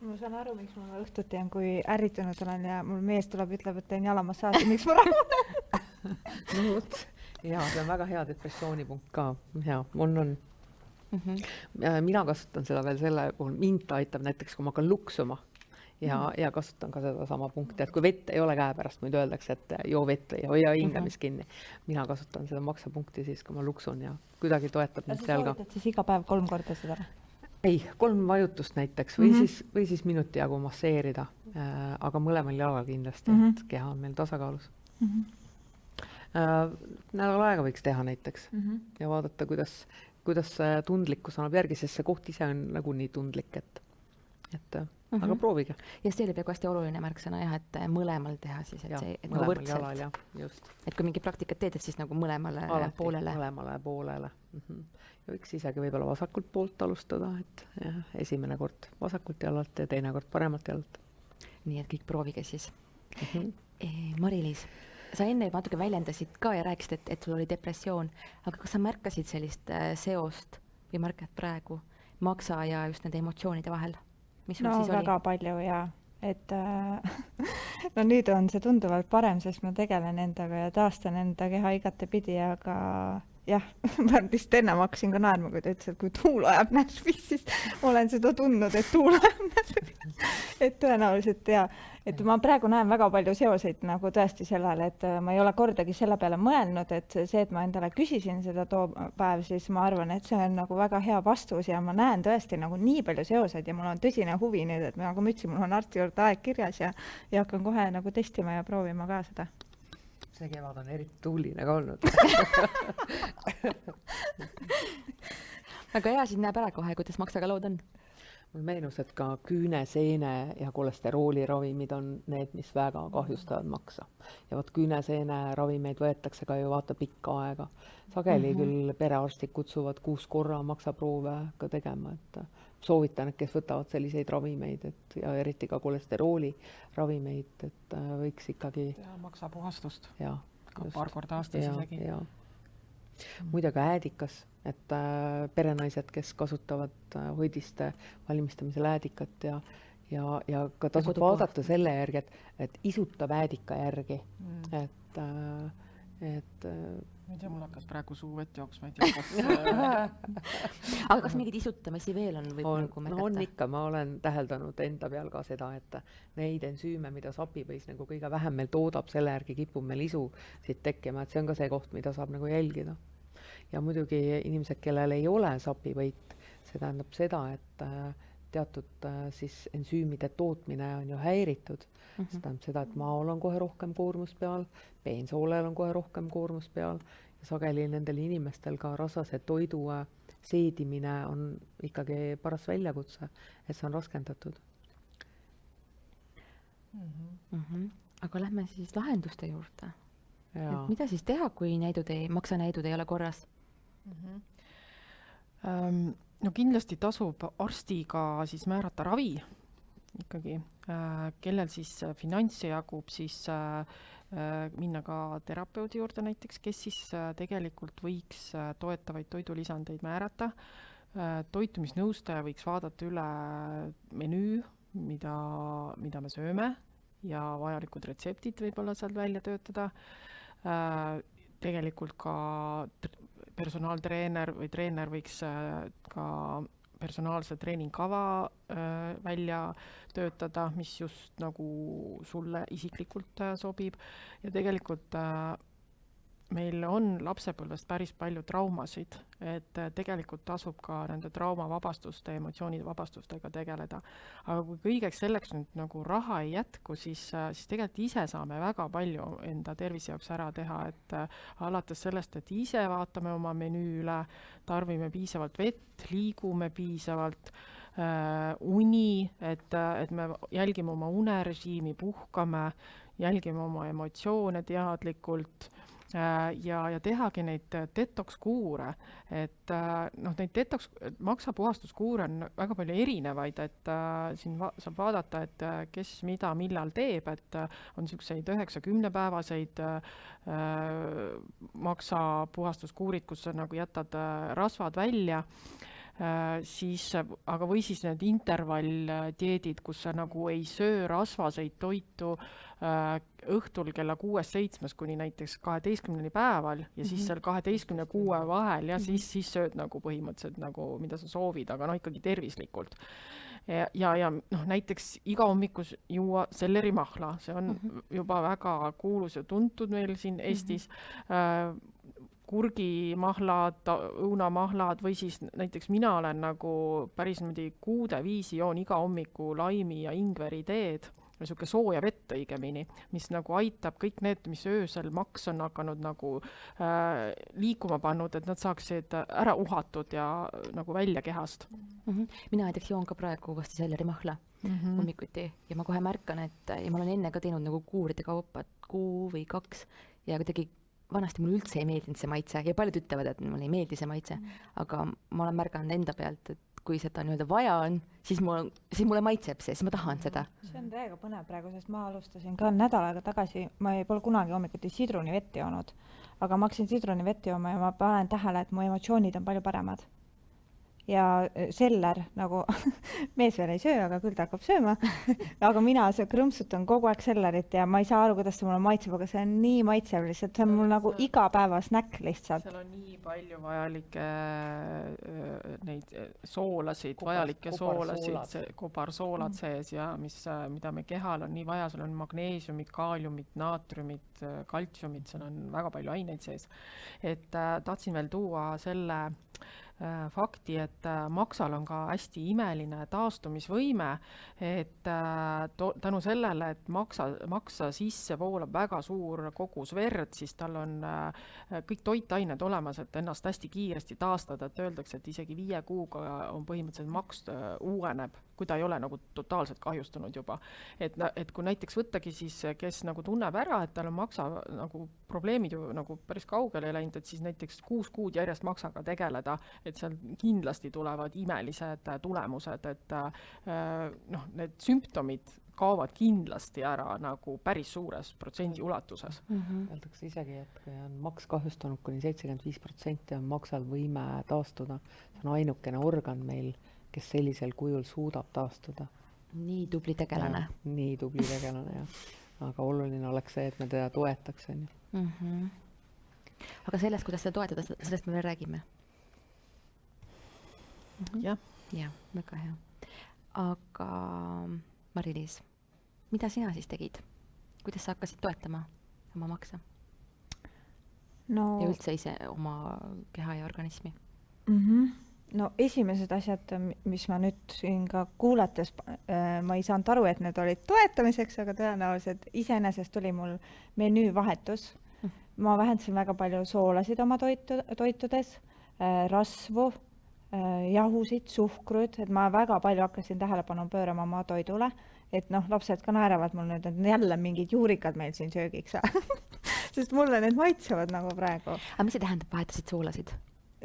Ma saan aru, miks ma õhtuti on, kui ärritunud olen ja mul mees tuleb, ütleb, et teen jalamassaaži, miks ma rahunen? No vot. Jaa, see on väga hea depressioonipunkt ka. Hea, on. Mina kasutan seda veel selle puhul, mind ta aitab näiteks, kui ma hakkan luksuma ja kasutan ka seda sama punkti, et kui vett ei ole käepärast, muid öeldakse, et joo vett ja hoia hingamist kinni. Mina kasutan seda maksapunkti siis, kui ma luksun ja kuidagi toetab mind seal ka. Sa soovitad siis iga päev 3 korda seda? Ei, 3 vajutust näiteks või siis minuti jagu masseerida, aga mõlemal jalal kindlasti, et keha on meil tasakaalus. Nädal aega võiks teha näiteks ja vaadata, kuidas tundlikkus annab järgi, sest see koht ise on nagu nii tundlik, et aga proovige. Ja see oli peaaegu hästi oluline märksõna, et mõlemal teha siis, et nagu võrdselt. Et kui mingi praktikat teed, et siis nagu mõlemale poolele. Mõlemale poolele. Ja võiks isegi võib-olla vasakult poolt alustada, et esimene kord vasakult jalalt ja teine kord paremalt jalalt. Nii, et kõik proovige siis. Mari-Liis, sa enne juba natuke väljendasid ka ja rääkisid, et sul oli depressioon, aga kas sa märkasid sellist seost või märkad praegu maksa ja just nende emotsioonide vahel? Mis sul siis oli? Väga palju ja et no nüüd on see tunduvalt parem, sest ma tegelen endaga ja taastan enda keha igatepidi, aga jah, ma vist enne ma hakkasin ka naerma, kui ta ütles, et kui tuul ajab närvi, siis ma olen seda tundnud, et tuul ajab närvi. Et tõenäoliselt ja, et ma praegu näen väga palju seoseid nagu tõesti sellele, et ma ei ole kordagi selle peale mõelnud, et see, et ma endale küsisin seda too päev, siis ma arvan, et see on nagu väga hea vastus ja ma näen tõesti nagu nii palju seoseid ja mul on tõsine huvi nüüd, et nagu ma ütlesin, mul on arsti juurde aeg kirjas ja hakkan kohe nagu testima ja proovima ka seda. See kevad on eriti tuuline ka olnud. Aga hea, siis näeb ära kohe, kuidas maksaga lood on. Mul meenus, et ka küüneseene ja kolesterooli ravimid on need, mis väga kahjustavad maksa. Ja võt küüneseene ravimeid võetakse ka ju vaata pikka aega. Sageli küll perearstid kutsuvad 6 korra maksaproove ka tegema, et soovitan, et kes võtavad selliseid ravimeid, et ja eriti ka kolesterooli ravimeid, et võiks ikkagi ja maksapuhastust. Ja, paar korda aastas isegi. Ja. Muide ka äädikas, et perenaised, kes kasutavad hoidiste valmistamisel äädikat ja ka tasub vaadata selle järgi, et isutab äädika järgi, et ma ei tea, mul hakkas praegu suu vett jooksma, ei tea, kas... Aga kas mingid isutamisi veel on? On ikka, ma olen täheldanud enda peal ka seda, et neid ensüüme, mida sapipõis nagu kõige vähem meil toodab, selle järgi kipub meil isu siit tekkima, et see on ka see koht, mida saab nagu jälgida. Ja muidugi inimesed, kellel ei ole sapivõit, see tähendab seda, et teatud siis ensüümide tootmine on ju häiritud. See tähendab seda, et maol on kohe rohkem koormus peal, peensoolel on kohe rohkem koormus peal ja sageli nendel inimestel ka rasvase toidu seedimine on ikkagi paras väljakutse, et see on raskendatud. Aga lähme siis lahenduste juurde. Mida siis teha, kui maksanäidud ei ole korras? No kindlasti tasub arstiga siis määrata ravi ikkagi, kellel siis finantsi jagub, siis minna ka terapeudi juurde näiteks, kes siis tegelikult võiks toetavaid toidulisandeid määrata. Toitumisnõustaja võiks vaadata üle menüü, mida me sööme ja vajalikud retseptid võib-olla sealt välja töötada. Tegelikult ka personaaltreener või treener võiks ka personaalse treeningkava välja töötada, mis just nagu sulle isiklikult sobib. Ja tegelikult meil on lapsepõlvest päris palju traumasid, et tegelikult tasub ka nende traumavabastuste, emotsioonide vabastustega tegeleda. Aga kui kõigeks selleks nüüd nagu raha ei jätku, siis tegelikult ise saame väga palju enda tervise jaoks ära teha, et alates sellest, et ise vaatame oma menüü üle, tarvime piisavalt vett, liigume piisavalt, uni, et me jälgime oma unerežiimi, puhkame, jälgime oma emotsioone teadlikult, ja tehagi neid detox-kuure, et neid maksapuhastuskuure on väga palju erinevaid, et siin saab vaadata, et kes mida millal teeb, et on selliseid 9-10 päevaseid maksapuhastuskuurid, kus sa nagu jätad rasvad välja, aga või siis need intervalldieedid, kus sa nagu ei söö rasvaseid toitu õhtul kella 6-7 kuni näiteks 12 päeval ja siis seal 12 ja 6 vahel ja siis sööd nagu põhimõtteliselt nagu, mida sa soovid, aga ikkagi tervislikult. Ja näiteks iga hommikus juua sellerimahla, see on juba väga kuulus ja tuntud meil siin Eestis, kurgimahlad, õunamahlad või siis näiteks mina olen nagu päris kuude viisi joon iga hommiku laimi ja ingveri teed, niisugune sooja vett õigemini, mis nagu aitab kõik need, mis öösel maks on hakanud nagu liikuma pannud, et nad saaksid ära uhatud ja nagu välja kehast. Mina näiteks joon ka praegu uuesti sellerimahla hommikuti ja ma kohe märkan, et ja ma olen enne ka teinud nagu kuuride kaupa, 1 või 2 ja kuidagi vanasti mulle üldse ei meeldinud see maitse ja paljud ütlevad, et mulle ei meeldi see maitse, aga ma olen märganud enda pealt, et kui seda nii-öelda vaja on, siis mulle maitseb see, siis ma tahan seda. See on täiega põnev praegu, sest ma alustasin ka nädal aega tagasi, ma pole kunagi hommikuti sidrunivetti joonud, aga ma hakkasin sidrunivetti jooma ja ma panen tähele, et mu emotsioonid on palju paremad. ja seller nagu mees veel ei söö, aga küll ta hakkab sööma aga mina krõmpsutan kogu aeg sellerit ja ma ei saa aru, kuidas see mulle maitseb, aga see on nii maitsev lihtsalt, see on mul nagu igapäevasnäkk lihtsalt. seal on nii palju vajalikke neid soolasid, kobarsoolad sees ja mida me kehal on nii vaja, seal on magneesiumid, kaaliumid, naatriumid, kaltsiumid, seal on väga palju aineid sees. Et tahtsin veel tuua selle fakti, et maksal on ka hästi imeline taastumisvõime, et tänu sellele, et maksa sisse voolab väga suur kogus verd, siis tal on kõik toitained olemas, et ennast hästi kiiresti taastada, et öeldakse, et isegi 5 kuuga on põhimõtteliselt maks uueneb, kui ta ei ole nagu totaalselt kahjustunud juba. Et kui näiteks võttagi siis, kes nagu tunneb ära, et tal on maksa nagu probleemid ju nagu päris kaugele läinud, et siis näiteks 6 kuud järjest maksaga tegeleda, et seal kindlasti tulevad imelised tulemused, et need sümptomid kaovad kindlasti ära nagu päris suures protsendi ulatuses. Öeldakse isegi, et kui on maks kahjustunud kuni 75%, on maksal võime taastuda. See on ainukene organ meil, kes sellisel kujul suudab taastuda. Nii tubli tegelane. Nii tubli tegelane, jah. Aga oluline oleks see, et me teda toetaks. Aga sellest, kuidas seda toetada, sellest me veel räägime. Jah. Jah, väga hea. Aga Mari-Liis, mida sina siis tegid? Kuidas sa hakkasid toetama oma maksa? Ja üldse ise oma keha ja organismi? No esimesed asjad, mis ma nüüd siin ka kuulates, ma ei saanud aru, et need olid toetamiseks, aga tõenäoliselt iseenesest tuli mul menüü vahetus. Ma vähendasin väga palju soolasid oma toitudes, rasvu, jahusid, suhkrud, et ma väga palju hakkasin tähelepanu pöörama oma toidule, et lapsed ka naeravad mul nüüd, et jälle mingid juurikad meil siin söögiks, sest mulle need maitsevad nagu praegu. Aga mis see tähendab, vahetasid soolasid?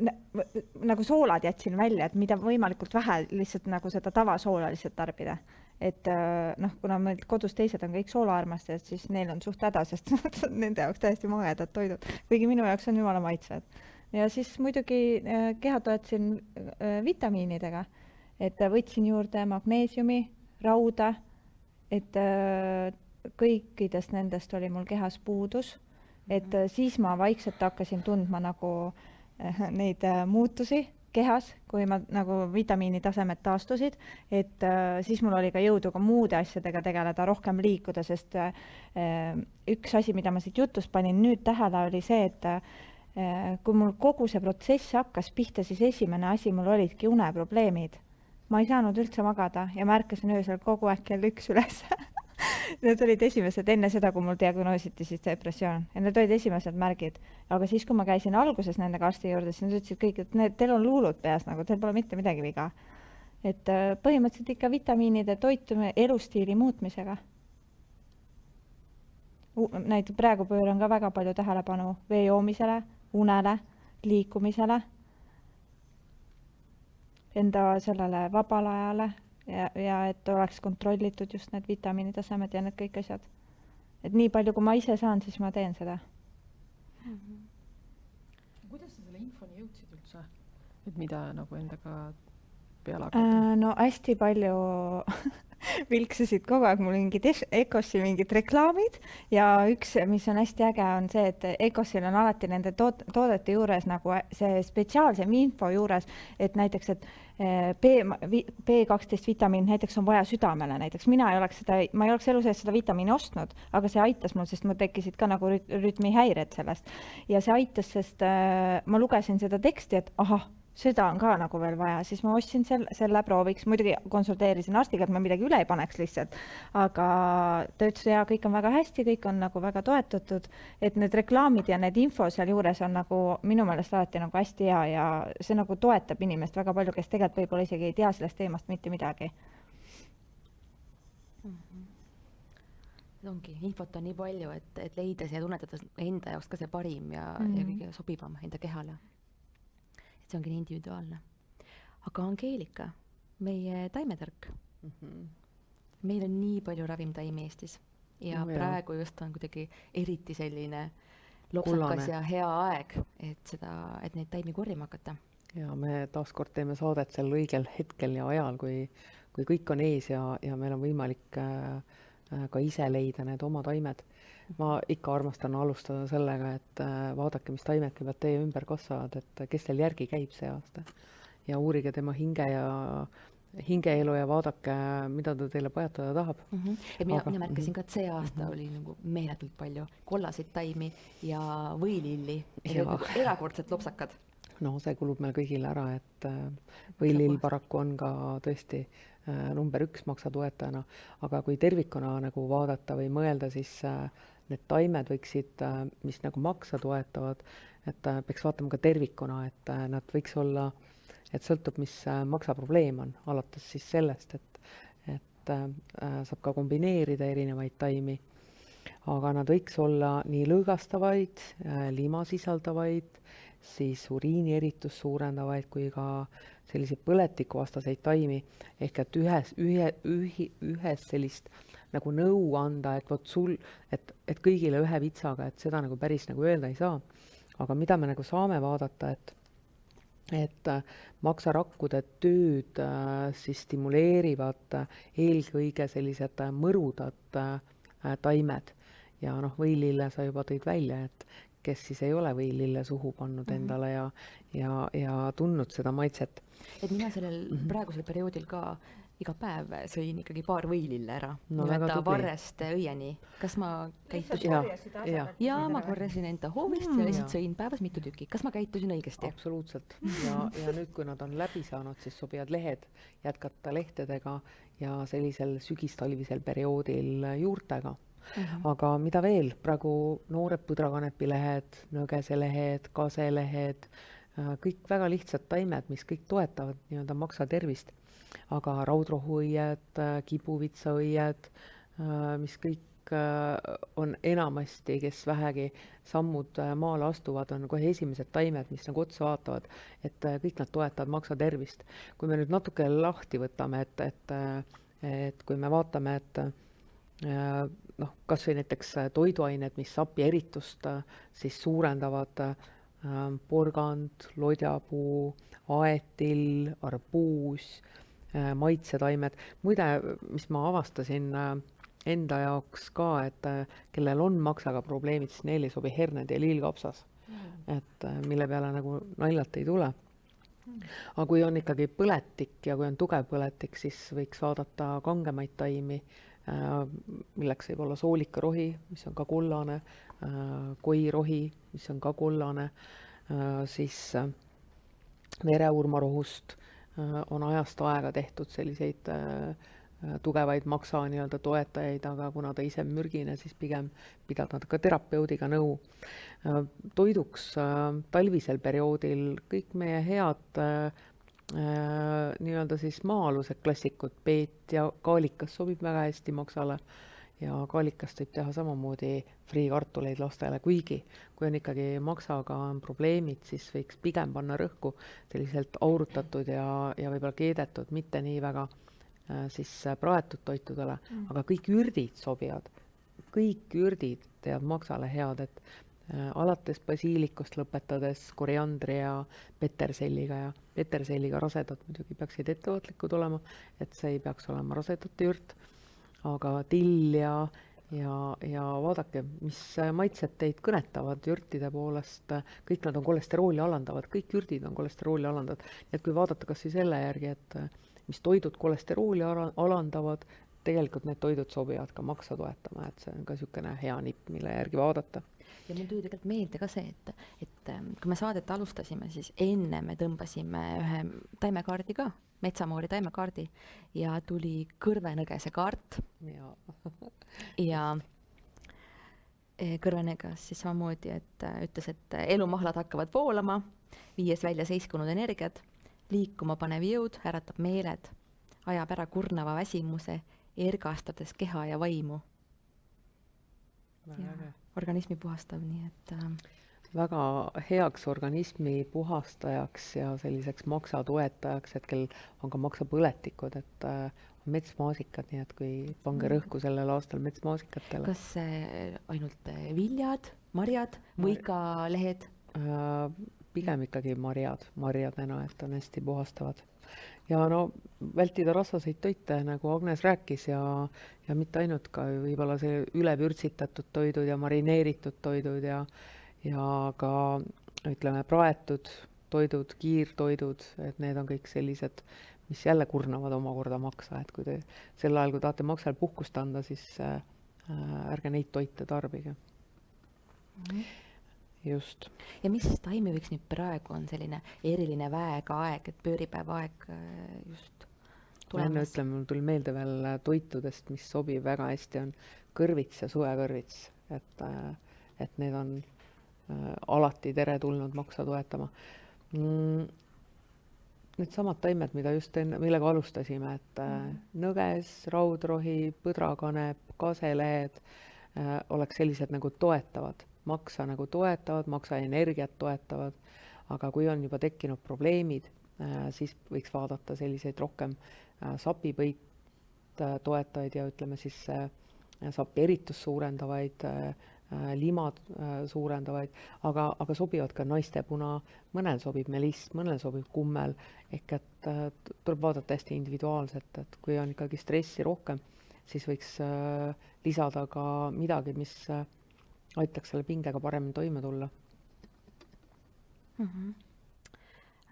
Nagu soolad jätsin välja, et mida võimalikult vähe lihtsalt nagu seda tavasoola lihtsalt tarbida. Et kuna meil kodus teised on kõik soolaarmastajad, siis neil on suht häda, sest nende jaoks täiesti magedad toidud, kuigi minu jaoks on jumala maitsvad. Ja siis muidugi keha toetasin vitamiinidega, et võtsin juurde magneesiumi, rauda, et kõikidest nendest oli mul kehas puudus, et siis ma vaikselt hakkasin tundma nagu neid muutusi kehas, kui ma nagu vitamiinitasemed taastusid, et siis mul oli ka jõudu ka muude asjadega tegeleda, rohkem liikuda, sest üks asi, mida ma siit jutust panin nüüd tähele, oli see, et kui mul kogu see protsess hakkas pihta, siis esimene asi mul olidki uneprobleemid. Ma ei saanud üldse magada ja märkasin öösel kogu aeg kell 1 üles. Need olid esimesed enne seda, kui mul diagnoositi siis depressioon. Ja need olid esimesed märgid. Aga siis, kui ma käisin alguses nendega arsti juurde, siis nad ütlesid kõik, et teil on luulud peas, nagu teil pole mitte midagi viga. Et põhimõtteliselt ikka vitamiinide toitume elustiili muutmisega. Näiteks praegu pööran ka väga palju tähelepanu vee joomisele, unele, liikumisele, enda sellele vabal ajale ja et oleks kontrollitud just need vitamiinitasemed ja need kõik asjad. Et nii palju, kui ma ise saan, siis ma teen seda. Kuidas sa selle infoni jõudsid üldse? Et mida nagu endaga peale hakata? No hästi palju vilksusid kogu aeg mul mingid Ecossi mingid reklaamid ja üks, mis on hästi äge, on see, et Ecossil on alati nende toodete juures nagu see spetsiaalsem info juures, et näiteks, et B12 vitamiin näiteks on vaja südamele näiteks. Ma ei oleks elu sees seda vitamiini ostnud, aga see aitas mul, sest mul tekkisid ka nagu rütmihäired sellest. Ja see aitas, sest ma lugesin seda teksti, et ahah, seda on ka nagu veel vaja, siis ma ostsin selle prooviks, muidugi konsulteerisin arstiga, et ma midagi üle ei paneks lihtsalt, aga ta ütles, ja kõik on väga hästi, kõik on nagu väga toetatud, et need reklaamid ja need info seal juures on nagu minu meelest alati nagu hästi hea ja see nagu toetab inimest väga palju, kes tegelikult võib-olla isegi ei tea sellest teemast mitte midagi. Ongi, infot on nii palju, et leida see ja tunnetada enda jaoks ka see parim ja kõige sobibam enda kehale. See ongi nii individuaalne. Aga Angeelika, meie taimetõrk. Meil on nii palju ravimtaimi Eestis ja praegu just on kuidagi eriti selline lopsakas ja hea aeg, et neid taimi korjama hakata. ja me taaskord teeme saadet sel õigel hetkel ja ajal, kui kõik on ees ja meil on võimalik ka ise leida need oma taimed. Ma ikka armastan alustada sellega, et vaadake, mis taimed kõigepealt teie ümber kasvavad, et kes teil järgi käib see aasta. Ja uurige tema hingeelu ja vaadake, mida ta teile pajatada tahab. Ja mina märkasin ka, et see aasta oli nagu meeletult palju kollaseid taimi ja võililli, erakordselt lopsakad. No see kulub meil kõigile ära, et võilill paraku on ka tõesti number 1 maksatoetajana, aga kui tervikuna nagu vaadata või mõelda, siis need taimed võiksid, mis nagu maksa toetavad, et peaks vaatama ka tervikuna, et nad võiks olla, et sõltub, mis maksaprobleem on, alates siis sellest, et saab ka kombineerida erinevaid taimi, aga nad võiks olla nii lõõgastavaid, lima sisaldavaid, siis uriini eritust suurendavaid kui ka selliseid põletikuvastaseid taimi, ehk et ühes sellist nagu nõu anda, et vot sul, et kõigile ühe vitsaga, et seda nagu päris nagu öelda ei saa. Aga mida me nagu saame vaadata, et maksarakkude tööd siis stimuleerivad eelkõige sellised mõrudad taimed ja võilille sa juba tõid välja, et kes siis ei ole võilille suhu pannud endale ja tundnud seda maitset. Et mina sellel praegusel perioodil ka iga päev sõin ikkagi paar võilille ära. No väga tubli. Varrest õieni. Kas ma käitusin? Ja ma korjasin enda hoovist ja lihtsalt sõin päevas mitu tükki. Kas ma käitusin õigesti? Absoluutselt. Ja nüüd, kui nad on läbi saanud, siis sobivad lehed jätkata lehtedega ja sellisel sügistalvisel perioodil juurtega. Aga mida veel? Praegu noored põdrakanepilehed, nõgeselehed, kaselehed, kõik väga lihtsad taimed, mis kõik toetavad nii-öelda maksa tervist. Aga raudrohuõied, kibuvitsaõied, mis kõik on enamasti, kes vähegi sammud maale astuvad, on kohe esimesed taimed, mis nagu otsa vaatavad, et kõik nad toetavad maksa tervist. Kui me nüüd natuke lahti võtame, et kui me vaatame, et kas või näiteks toiduained, mis sapi eritust siis suurendavad, porgand, lodjapuu, aetil, arbuus, maitsetaimed. Muide, mis ma avastasin enda jaoks ka, et kellel on maksaga probleemid, siis neil ei sobi herned ja lillkapsas, et mille peale nagu naljalt ei tule. Aga kui on ikkagi põletik ja kui on tugev põletik, siis võiks vaadata kangemaid taimi, milleks võib olla soolikarohi, mis on ka kollane, koirohi, mis on ka kollane, siis vereurmarohust on ajast aega tehtud selliseid tugevaid maksa nii-öelda toetajaid, aga kuna ta ise mürgine, siis pigem pidada ka terapeudiga nõu. Toiduks talvisel perioodil kõik meie head nii-öelda siis maa-alused klassikud, peet ja kaalikas sobib väga hästi maksale ja kaalikast võib teha samamoodi friikartuleid lastele, kuigi kui on ikkagi maksaga on probleemid, siis võiks pigem panna rõhku selliselt aurutatud ja võib-olla keedetud, mitte nii väga siis praetud toitudele, aga kõik ürdid sobivad, kõik ürdid teevad maksale head, et alates basiilikust lõpetades koriandri ja peterselliga rasedad muidugi peaksid ettevaatlikud olema, et see ei peaks olema rasedate ürt, aga till ja vaadake, mis maitsed teid kõnetavad ürtide poolest, kõik nad on kolesterooli alandavad, kõik ürdid on kolesterooli alandavad, nii et kui vaadata kas või selle järgi, et mis toidud kolesterooli alandavad, tegelikult need toidud sobivad ka maksa toetama, et see on ka niisugune hea nipp, mille järgi vaadata. Ja mul tuli tegelikult meelde ka see, et kui me saadet alustasime, siis enne me tõmbasime ühe taimekaardi ka, Metsamoori taimekaardi ja tuli kõrvenõgese kaart. Ja kõrvenõges siis samamoodi, et ütles, et elumahlad hakkavad voolama, viies välja seiskunud energiat, liikuma panev jõud äratab meeled, ajab ära kurnava väsimuse, ergastades keha ja vaimu. Ja organismi puhastav, nii et väga heaks organismi puhastajaks ja selliseks maksa toetajaks, hetkel on ka maksapõletikud, et on metsmaasikad, nii et kui pange rõhku sellel aastal metsmaasikatele. Kas ainult viljad, marjad või ka lehed? pigem ikkagi marjadena, et on hästi puhastavad. Ja no vältida rasvaseid toite, nagu Agnes rääkis, ja mitte ainult ka võib-olla see ülepürtsitatud toidud ja marineeritud toidud ja ka ütleme praetud toidud, kiirtoidud, et need on kõik sellised, mis jälle kurnavad omakorda maksa, et kui te sel ajal, kui tahate maksal puhkust anda, siis ärge neid toite tarbige. Just. Ja mis taimi võiks nüüd praegu on selline eriline väega aeg, et pööripäeva aeg just tulemas? Ütleme, mul tuli meelde veel toitudest, mis sobib väga hästi, on kõrvits ja suvekõrvits, et need on alati teretulnud maksa toetama. Need samad taimed, mida just millega alustasime, et nõges, raudrohi, põdrakanep, kaselehed oleks sellised nagu toetavad. Maksa nagu toetavad, maksa energiat toetavad, aga kui on juba tekkinud probleemid, siis võiks vaadata selliseid rohkem sapipõit toetajaid ja ütleme siis sapi eritust suurendavaid, limad suurendavaid, aga sobivad ka naistepuna, mõnel sobib meliss, mõnel sobib kummel, ehk et tuleb vaadata hästi individuaalselt, et kui on ikkagi stressi rohkem, siis võiks lisada ka midagi, mis aitaks selle pingega paremini toime tulla.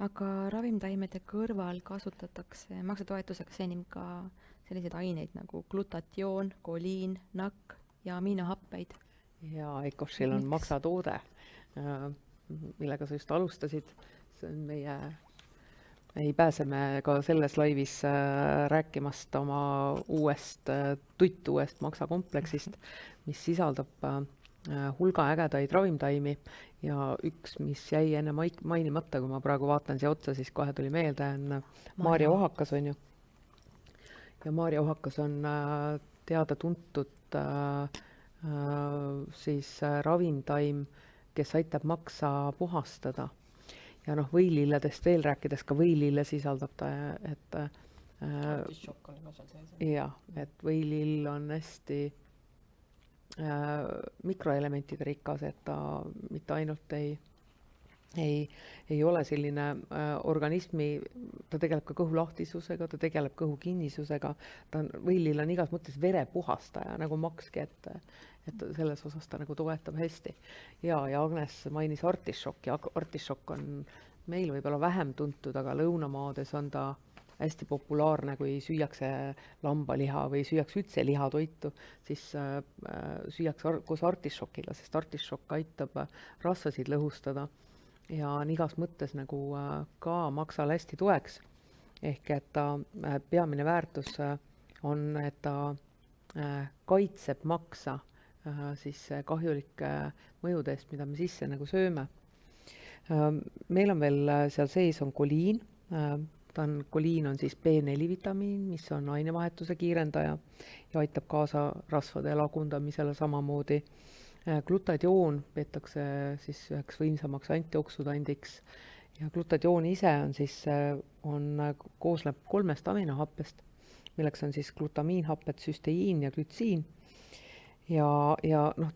Aga ravimtaimede kõrval kasutatakse maksatoetuseks enim ka selliseid aineid nagu glutatioon, koliin, nakk ja aminohappeid. Ja EcoShell on maksatoode, millega sa just alustasid. See on ei pääse me ka selles laivis rääkimast oma uuest maksakompleksist, mis sisaldab hulga ägedaid ravimtaimi ja üks, mis jäi enne mainimata, kui ma praegu vaatan siia otsa, siis kohe tuli meelde, on Maarja Ohakas on ju. Ja Maarja Ohakas on teada-tuntud siis ravimtaim, kes aitab maksa puhastada. Ja võililledest veel rääkides, ka võilille sisaldab ta, et Artišokk on ka seal sees. Ja, et võilill on hästi mikroelementide rikas, et ta mitte ainult ei ole selline organismi, ta tegeleb ka kõhu lahtisusega, ta tegeleb kõhu kinnisusega, võilill on igas mõttes verepuhastaja nagu makski, et selles osas ta nagu toetab hästi. Ja Agnes mainis artišokk ja artišokk on meil võib-olla vähem tuntud, aga lõunamaades on ta hästi populaarne, kui süüakse lambaliha või süüakse üldse lihatoitu, siis süüakse koos artišokiga, sest artišokk aitab rasvasid lõhustada ja on igas mõttes nagu ka maksal hästi toeks. Ehk et ta peamine väärtus on, et ta kaitseb maksa siis kahjulike mõjude eest, mida me sisse nagu sööme. Meil on veel seal sees on koliin. Koliin on siis B4 vitamiin, mis on ainevahetuse kiirendaja ja aitab kaasa rasvade lagundamisele samamoodi. Glutatioon peetakse siis üheks võimsamaks antioksidandiks ja glutatioon ise on siis koosleb 3 aminohappest, milleks on siis glutamiinhapped, süsteiin ja glütsiin. Ja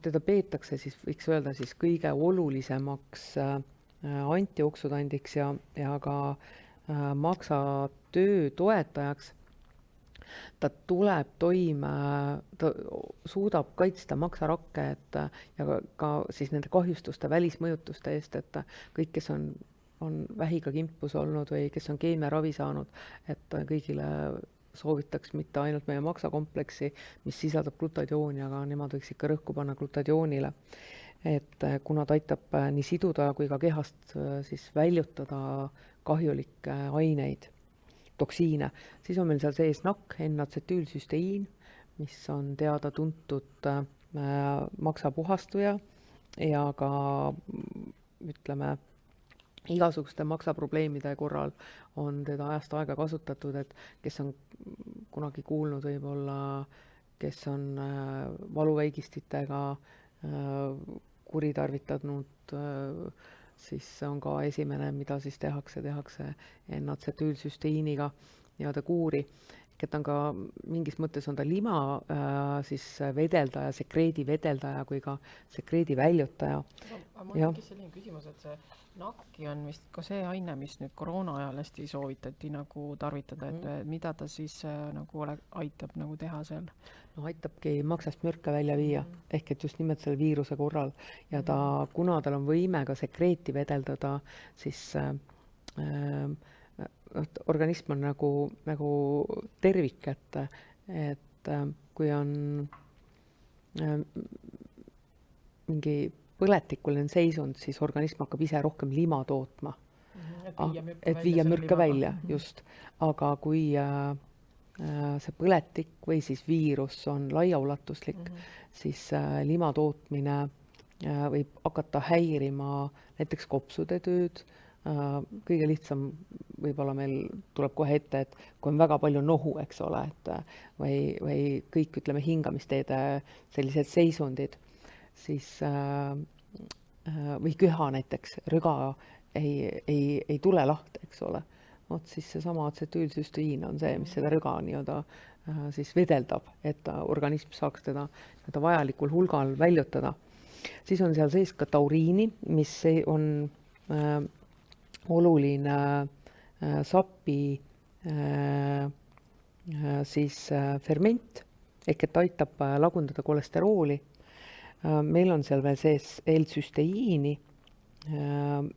teda peetakse siis, võiks öelda siis kõige olulisemaks antioksidandiks ja ka maksa töö toetajaks. Ta tuleb toime, ta suudab kaitsta maksarakke ja ka siis nende kahjustuste, välismõjutuste eest, et kõik, kes on vähiga kimpus olnud või kes on keemiaravi saanud, et kõigile soovitaks mitte ainult meie maksakompleksi, mis sisaldab glutatiooni, aga nemad võiks ikka rõhku panna glutatioonile. Et kuna ta aitab nii siduda kui ka kehast siis väljutada kahjulikke aineid, toksiine, siis on meil seal sees nakk, N-atsetüülsüsteiin, mis on teada-tuntud maksapuhastuja ja ka ütleme, igasuguste maksaprobleemide korral on teda ajast aega kasutatud, et kes on kunagi kuulnud võib-olla, kes on valuväigistitega kuritarvitanud, siis on ka esimene, mida siis tehakse N-atsetüülsüsteiiniga nii-öelda kuuri. Et on ka mingis mõttes on ta lima siis vedeldaja, sekreedi vedeldaja kui ka sekreedi väljutaja. Mul Jah. tekkis selline küsimus, et see nakki on vist ka see aine, mis nüüd koroona ajal hästi soovitati nagu tarvitada, et mida ta siis nagu aitab nagu teha seal? No aitabki maksast mürke välja viia, ehk et just nimelt selle viiruse korral. Ja ta, kuna tal on võime ka sekreeti vedeldada, siis organism on nagu tervik, et kui on mingi põletikuline seisund, siis organism hakkab ise rohkem lima tootma. Et viia mürke välja, just. Aga kui see põletik või siis viirus on laiaulatuslik, siis lima tootmine võib hakata häirima näiteks kopsude tööd. Kõige lihtsam võib-olla meil tuleb kohe ette, et kui on väga palju nohu, eks ole, või kõik, ütleme, hingamisteede sellised seisundid, siis või köha näiteks, rüga ei tule lahti, eks ole. Vot siis seesama atsetüülsüstiiin on see, mis seda rüga nii-öelda siis vedeldab, et organism saaks teda vajalikul hulgal väljutada. Siis on seal sees ka tauriini, mis on oluline sapi siis ferment, ehk et aitab lagundada kolesterooli. Meil on seal veel sees L-süsteiini,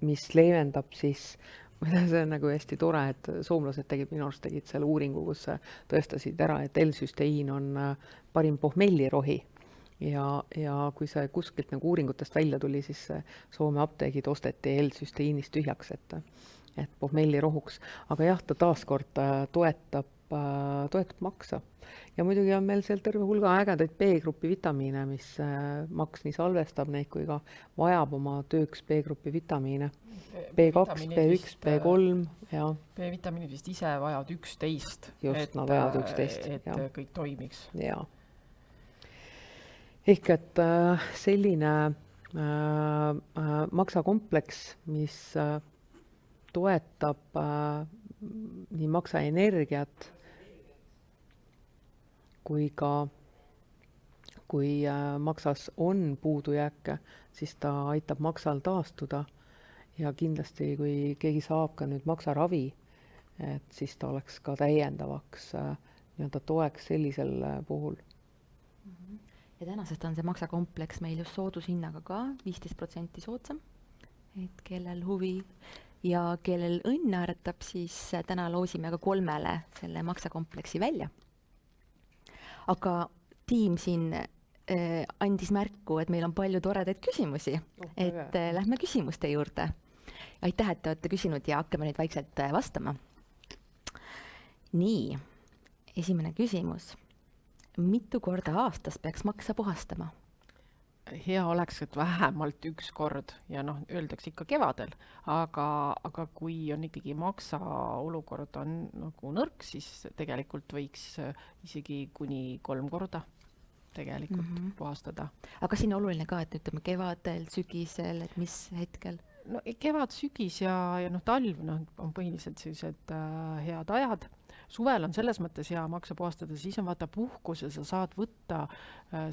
mis leevendab siis, see on nagu hästi tore, et soomlased minu arust tegid selle uuringu, kus tõestasid ära, et L-süsteiin on parim pohmellirohi. Ja kui see kuskilt nagu uuringutest välja tuli, siis Soome apteegid osteti L-süsteiinist tühjaks, et pohmellirohuks. Aga jah, ta taaskord toetab maksa. Ja muidugi on meil seal terve hulga ägedaid B-grupi vitamiine, mis maks nii salvestab neid kui ka vajab oma tööks B-grupi vitamiine. B2, B1, B3 ja B-vitamiinid vist ise vajavad 11. Just, nad vajavad 11. Et kõik toimiks. Ja. Ehk et selline maksakompleks, mis toetab nii maksa energiat kui maksas on puudujääke, siis ta aitab maksal taastuda ja kindlasti, kui keegi saab ka nüüd maksaravi, et siis ta oleks ka täiendavaks nii-öelda toeks sellisel puhul. Ja tänasest on see maksakompleks meil just soodushinnaga ka 15% soodsam, et kellel huvi ja kellel õnn ääretab, siis täna loosime ka 3 selle maksakompleksi välja. Aga tiim siin andis märku, et meil on palju toredaid küsimusi, et lähme küsimuste juurde. Aitäh, et te olete küsinud ja hakkame nüüd vaikselt vastama. Nii, esimene küsimus. Mitu korda aastas peaks maksa puhastama? Hea oleks, et vähemalt 1 kord ja öeldakse ikka kevadel, aga kui on ikkagi maksa olukord on nagu nõrk, siis tegelikult võiks isegi kuni 3 korda tegelikult puhastada. Aga siin on oluline ka, et ütleme kevadel, sügisel, et mis hetkel? No kevad, sügis ja talv on põhiliselt sellised head ajad. Suvel on selles mõttes hea maksa puhastada, siis on vaata puhkus ja sa saad võtta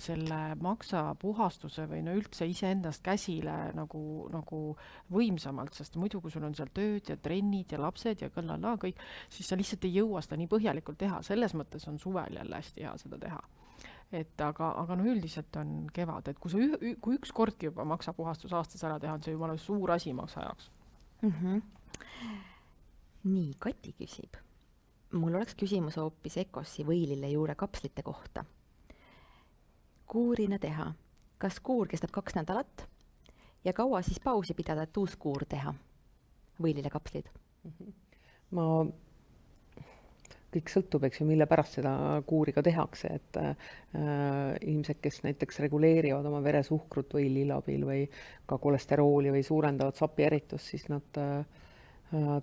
selle maksa puhastuse või üldse iseendast käsile nagu võimsamalt, sest muidu kui sul on seal tööd ja trennid ja lapsed ja kõik, siis sa lihtsalt ei jõua seda nii põhjalikult teha. Selles mõttes on suvel jälle hästi hea seda teha. Aga üldiselt on kevad, et kui 1 kordki juba maksapuhastus aastas ära teha, on see juba suur asi maksa jaoks. Nii, Kati küsib. Mul oleks küsimus hoopis Ecossi võilille juure kapslite kohta. Kuurina teha. Kas kuur kestab 2 nädalat? Ja kaua siis pausi pidada, et uus kuur teha? Võilile kapslid? Kõik sõltub, eks ju, mille pärast seda kuuri ka tehakse, et inimesed, kes näiteks reguleerivad oma veresuhkrut või lillabil või ka kolesterooli või suurendavad sapieritust, siis nad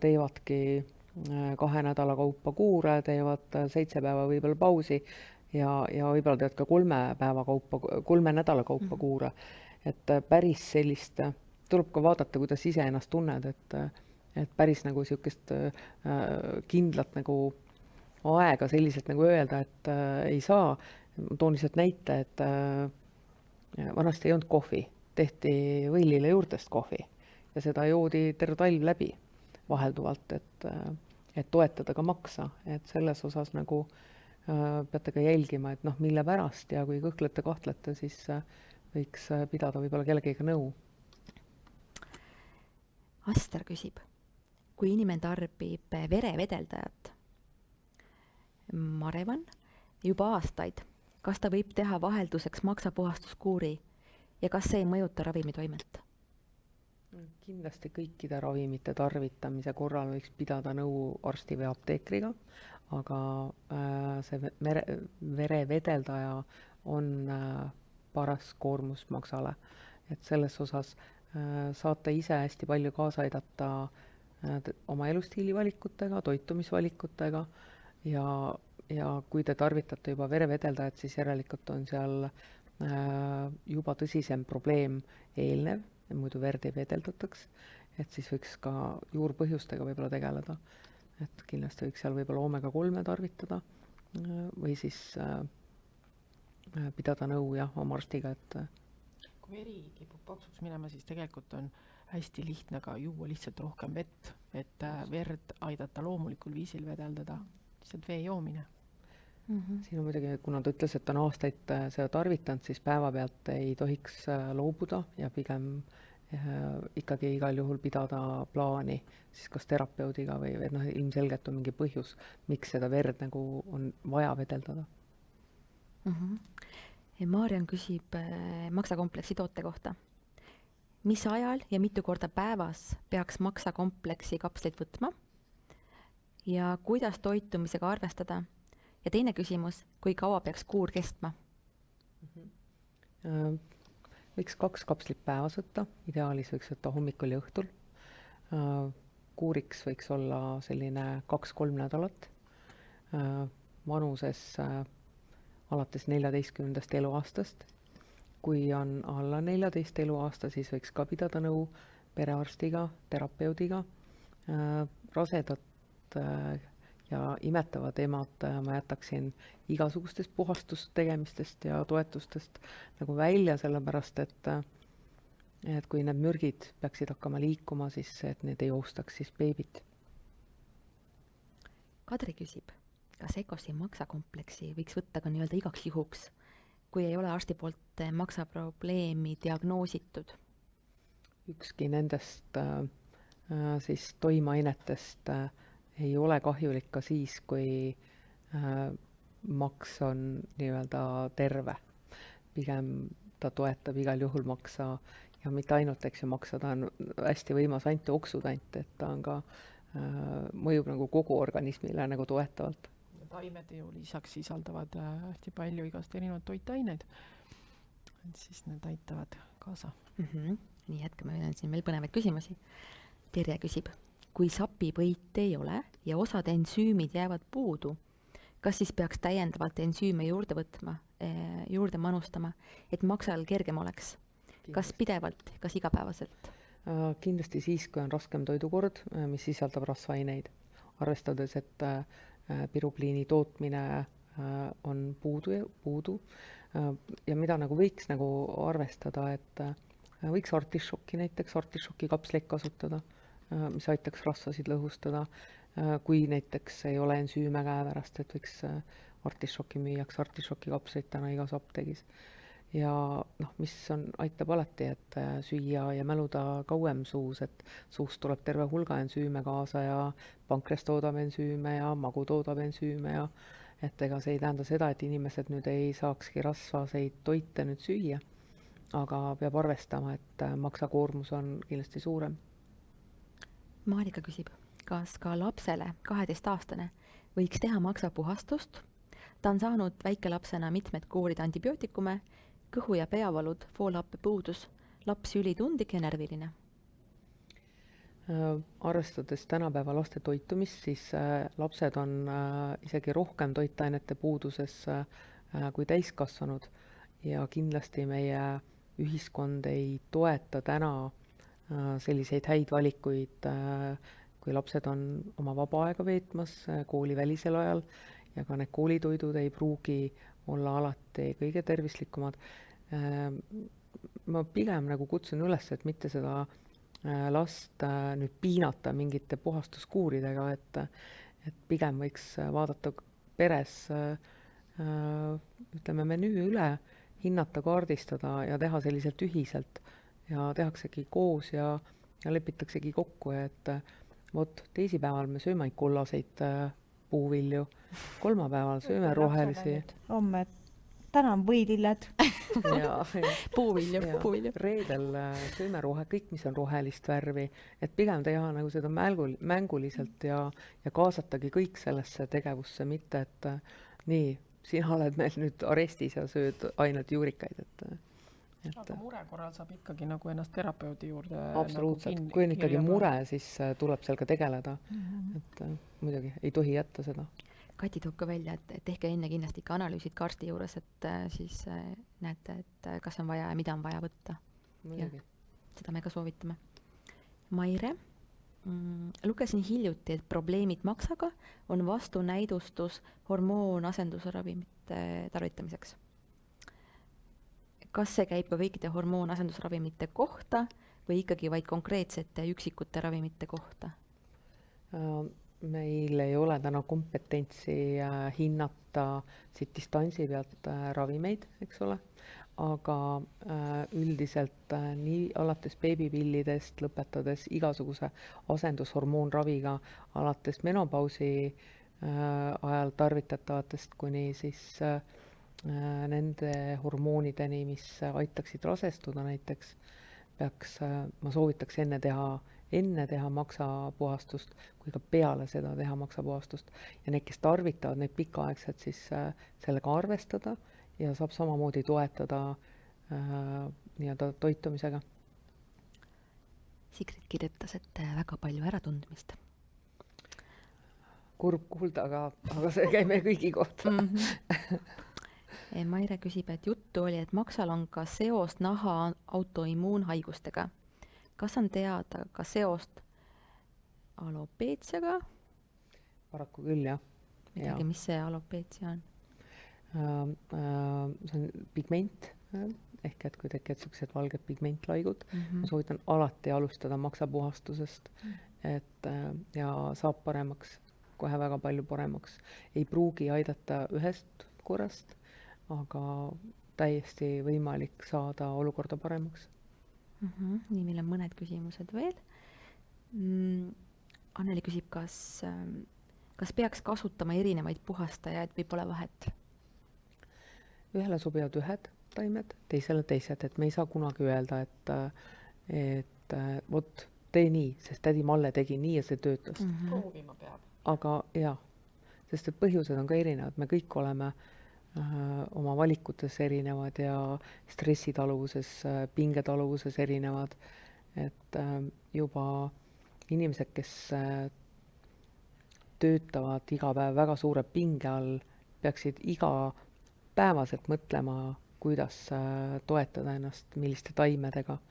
teevadki 2 nädala kaupa kuure, teevad 7 päeva võib-olla pausi ja võib-olla teevad ka 3 nädala kaupa kuure. Et päris sellist, tuleb ka vaadata, kuidas ise ennast tunned, et päris nagu sihukest kindlat nagu aega selliselt nagu öelda, et ei saa. Toon lihtsalt näite, et vanasti ei olnud kohvi, tehti võilile juurtest kohvi ja seda joodi terve talv läbi vahelduvalt, et toetada ka maksa, et selles osas nagu peate ka jälgima, et noh, mille pärast ja kui kõhklete-kahtlete, siis võiks pidada võib-olla kellegiga nõu. Aster küsib, kui inimene tarbib verevedeldajat, Marevan, juba aastaid, kas ta võib teha vahelduseks maksapuhastuskuuri ja kas see ei mõjuta ravimitoimet? Kindlasti kõikide ravimite tarvitamise korral võiks pidada nõu arsti või apteekriga, aga see verevedeldaja on paras koormus maksale. Et selles osas saate ise hästi palju kaasa aidata oma elustiili valikutega, toitumisvalikutega ja kui te tarvitate juba verevedeldajat, siis järelikult on seal juba tõsisem probleem eelnev, muidu verd ei vedeldataks, et siis võiks ka juurpõhjustega võib-olla tegeleda. Et kindlasti võiks seal võib-olla omega-3 tarvitada või siis pidada nõu oma arstiga, et kui veri kipub paksuks minema, siis tegelikult on hästi lihtne ka juua lihtsalt rohkem vett, et verd aidata loomulikul viisil vedeldada, lihtsalt vee joomine. Siin on muidugi, kuna ta ütles, et on aastaid seda tarvitanud, siis päevapealt ei tohiks loobuda ja pigem ikkagi igal juhul pidada plaani siis kas terapeudiga või noh, ilmselgelt on mingi põhjus, miks seda verd nagu on vaja vedeldada. Maarjan küsib maksakompleksi toote kohta. Mis ajal ja mitu korda päevas peaks maksakompleksi kapsleid võtma? Ja kuidas toitumisega arvestada? Ja teine küsimus, kui kaua peaks kuur kestma? Võiks 2 kapslit päevas võtta, ideaalis võiks võtta hommikul ja õhtul. Kuuriks võiks olla selline 2-3 nädalat. Vanuses alates 14. eluaastast. Kui on alla 14 eluaasta, siis võiks ka pidada nõu perearstiga, terapeudiga. Rasedat ja imetavad emad ma jätaksin igasugustest puhastustegemistest ja toetustest nagu välja, sellepärast et kui need mürgid peaksid hakkama liikuma, siis et need ei ohustaks siis beebit. Kadri küsib, kas EKOS-i maksakompleksi võiks võtta ka nii-öelda igaks juhuks, kui ei ole arsti poolt maksaprobleemi diagnoositud? Ükski nendest siis toimeainetest ei ole kahjulik ka siis, kui maks on nii-öelda terve. Pigem ta toetab igal juhul maksa ja mitte ainult, eks ju, maksa, ta on hästi võimas antioksudant, et ta on ka mõjub nagu kogu organismile nagu toetavalt. Taimed ju lisaks sisaldavad hästi palju igast erinevad toitaineid, et siis need aitavad kaasa. Nii, jätkame, meil on siin veel põnevaid küsimusi. Terje küsib, kui sapipõite ei ole ja osad ensüümid jäävad puudu, kas siis peaks täiendavalt ensüüme juurde võtma, juurde manustama, et maksal kergem oleks? Kas pidevalt, kas igapäevaselt? Kindlasti siis, kui on raskem toidukord, mis sisaldab rasvaineid. Arvestades, et pirupliini tootmine on puudu ja mida nagu võiks nagu arvestada, et võiks artišoki näiteks, artišoki kapsleid kasutada, mis aitaks rasvasid lõhustada. Kui näiteks ei ole ensüüme käepärast, et võiks artišoki müüjaks, artišoki kapsleid täna igas apteegis. Ja noh, mis aitab alati, et süüa ja mäluda kauem suus, et suust tuleb terve hulga ensüüme kaasa ja pankreas toodab ensüüme ja magu toodab ensüüme ja et ega see ei tähenda seda, et inimesed nüüd ei saakski rasvaseid toite nüüd süüa, aga peab arvestama, et maksakoormus on kindlasti suurem. Marika küsib, kas ka lapsele 12-aastane võiks teha maksapuhastust? Ta on saanud väikelapsena mitmed kuurid antibiootikume, kõhu- ja peavalud, foolappe puudus, laps ülitundlik ja närviline. Arvestades tänapäeva laste toitumist, siis lapsed on isegi rohkem toitainete puuduses kui täiskasvanud ja kindlasti meie ühiskond ei toeta täna selliseid häid valikuid, kui lapsed on oma vaba aega veetmas koolivälisel ajal ja ka need koolitoidud ei pruugi olla alati kõige tervislikumad. ma pigem nagu kutsun üles, et mitte seda last nüüd piinata mingite puhastuskuuridega, et pigem võiks vaadata peres ütleme menüü üle, hinnata, kaardistada ja teha selliselt ühiselt ja tehaksegi koos ja lepitaksegi kokku, et vot teisipäeval me sööme ainult kollaseid puuvilju, kolmapäeval sööme rohelisi homme, täna on võidilled. ja puuvilju. reedel sööme kõik, mis on rohelist värvi, et pigem teha nagu seda mänguliselt ja kaasatagi kõik sellesse tegevusse, mitte et nii, sina oled meil nüüd arestis ja sööd ainult juurikaid, aga mure korral saab ikkagi nagu ennast terapeudi juurde absoluutselt, nagu kui on ikkagi mure, siis tuleb sellega tegeleda, et muidugi ei tohi jätta seda. Kati toob ka välja, et tehke enne kindlasti ikka analüüsid ka arsti juures, et siis näete, et kas on vaja ja mida on vaja võtta. Muidugi. Seda me ka soovitame. Maire, lugesin hiljuti, et probleemid maksaga on vastunäidustus hormoonasendusravimite tarvitamiseks. Kas see käib ka kõikide hormoonasendusravimite kohta või ikkagi vaid konkreetsete üksikute ravimite kohta? Meil ei ole täna kompetentsi hinnata siit distantsi pealt ravimeid, eks ole, aga üldiselt nii alates beebipillidest, lõpetades igasuguse asendushormoonraviga, alates menopausi ajal tarvitatavatest kuni siis nende hormoonideni, mis aitaksid rasestuda näiteks, ma soovitaks enne teha maksapuhastust, kui ka peale seda teha maksapuhastust. Ja need, kes tarvitavad neid pikaaegselt, siis sellega arvestada ja saab samamoodi toetada nii-öelda toitumisega. Sigrid kirjutas, et väga palju äratundmist. Kurb kuulda, aga see käib meie kõigi kohta. Maire küsib, et juttu oli, et maksal on ka seost naha autoimmuunhaigustega. Kas on teada ka seost alopeetsiaga? Paraku küll, jah. Midagi, mis see alopeetsia on? See on pigment, ehk et kui tekivad sellised valged pigmentlaigud, ma soovitan alati alustada maksapuhastusest, ja saab paremaks, kohe väga palju paremaks. Ei pruugi aidata ühest korrast, aga täiesti võimalik saada olukorda paremaks. Nii, meil on mõned küsimused veel. Anneli küsib, kas peaks kasutama erinevaid puhastajaid või pole vahet? Ühele sobivad ühed taimed, teisele teised, et me ei saa kunagi öelda, et vot tee nii, sest tädi Malle tegi nii ja see töötas. Proovima peab. Aga jah, sest et põhjused on ka erinevad, me kõik oleme oma valikutes erinevad ja stressitaluvuses, pingetaluvuses erinevad, et juba inimesed, kes töötavad iga päev väga suure pinge all, peaksid igapäevaselt mõtlema, kuidas toetada ennast, milliste taimedega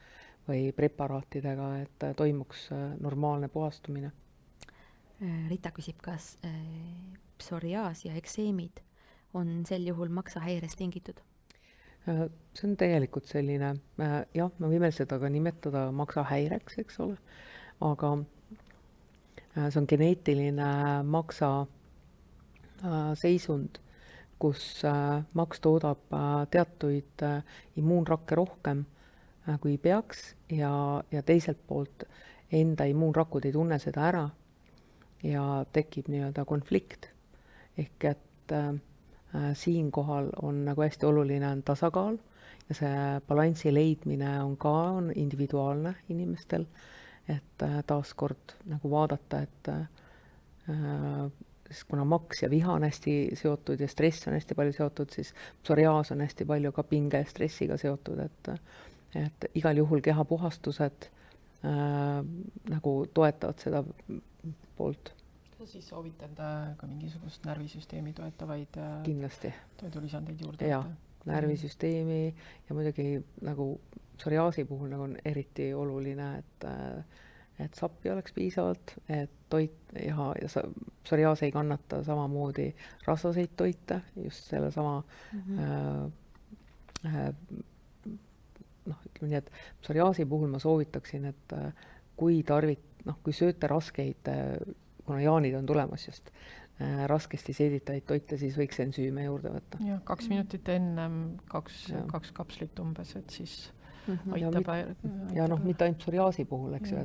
või preparaatidega, et toimuks normaalne puhastumine. Rita küsib, kas psoriaas ja ekseemid on sel juhul maksahäirest tingitud? See on tegelikult selline, jah, me võime seda ka nimetada maksahäireks, eks ole, aga see on geneetiline maksa seisund, kus maks toodab teatuid immuunrakke rohkem kui peaks ja teiselt poolt enda immuunrakud ei tunne seda ära ja tekib nii-öelda konflikt. Ehk et siinkohal on nagu hästi oluline on tasakaal ja see balansi leidmine on individuaalne inimestel, et taaskord nagu vaadata, et kuna maks ja viha on hästi seotud ja stress on hästi palju seotud, siis psoriaas on hästi palju ka pinge ja stressiga seotud, et igal juhul kehapuhastused nagu toetavad seda poolt. Siis soovitad ka mingisugust närvisüsteemi toetavaid kindlasti toidulisandeid juurde. Ja, närvisüsteemi ja muidugi nagu psoriaasi puhul nagu on eriti oluline, et sappi oleks piisavalt, et toit ja psoriaas ei kannata samamoodi rasvaseid toite, just selle sama ütleme nii, et psoriaasi puhul ma soovitaksin, et kui kui sööte raskeid, kuna jaanid on tulemas just, raskesti seeditavaid toite, siis võiks ensüüme juurde võtta. Ja 2 minutit ennem, kaks kapslit umbes, et siis aitab. Ja mitte ainult psoriaasi puhul, eks ju,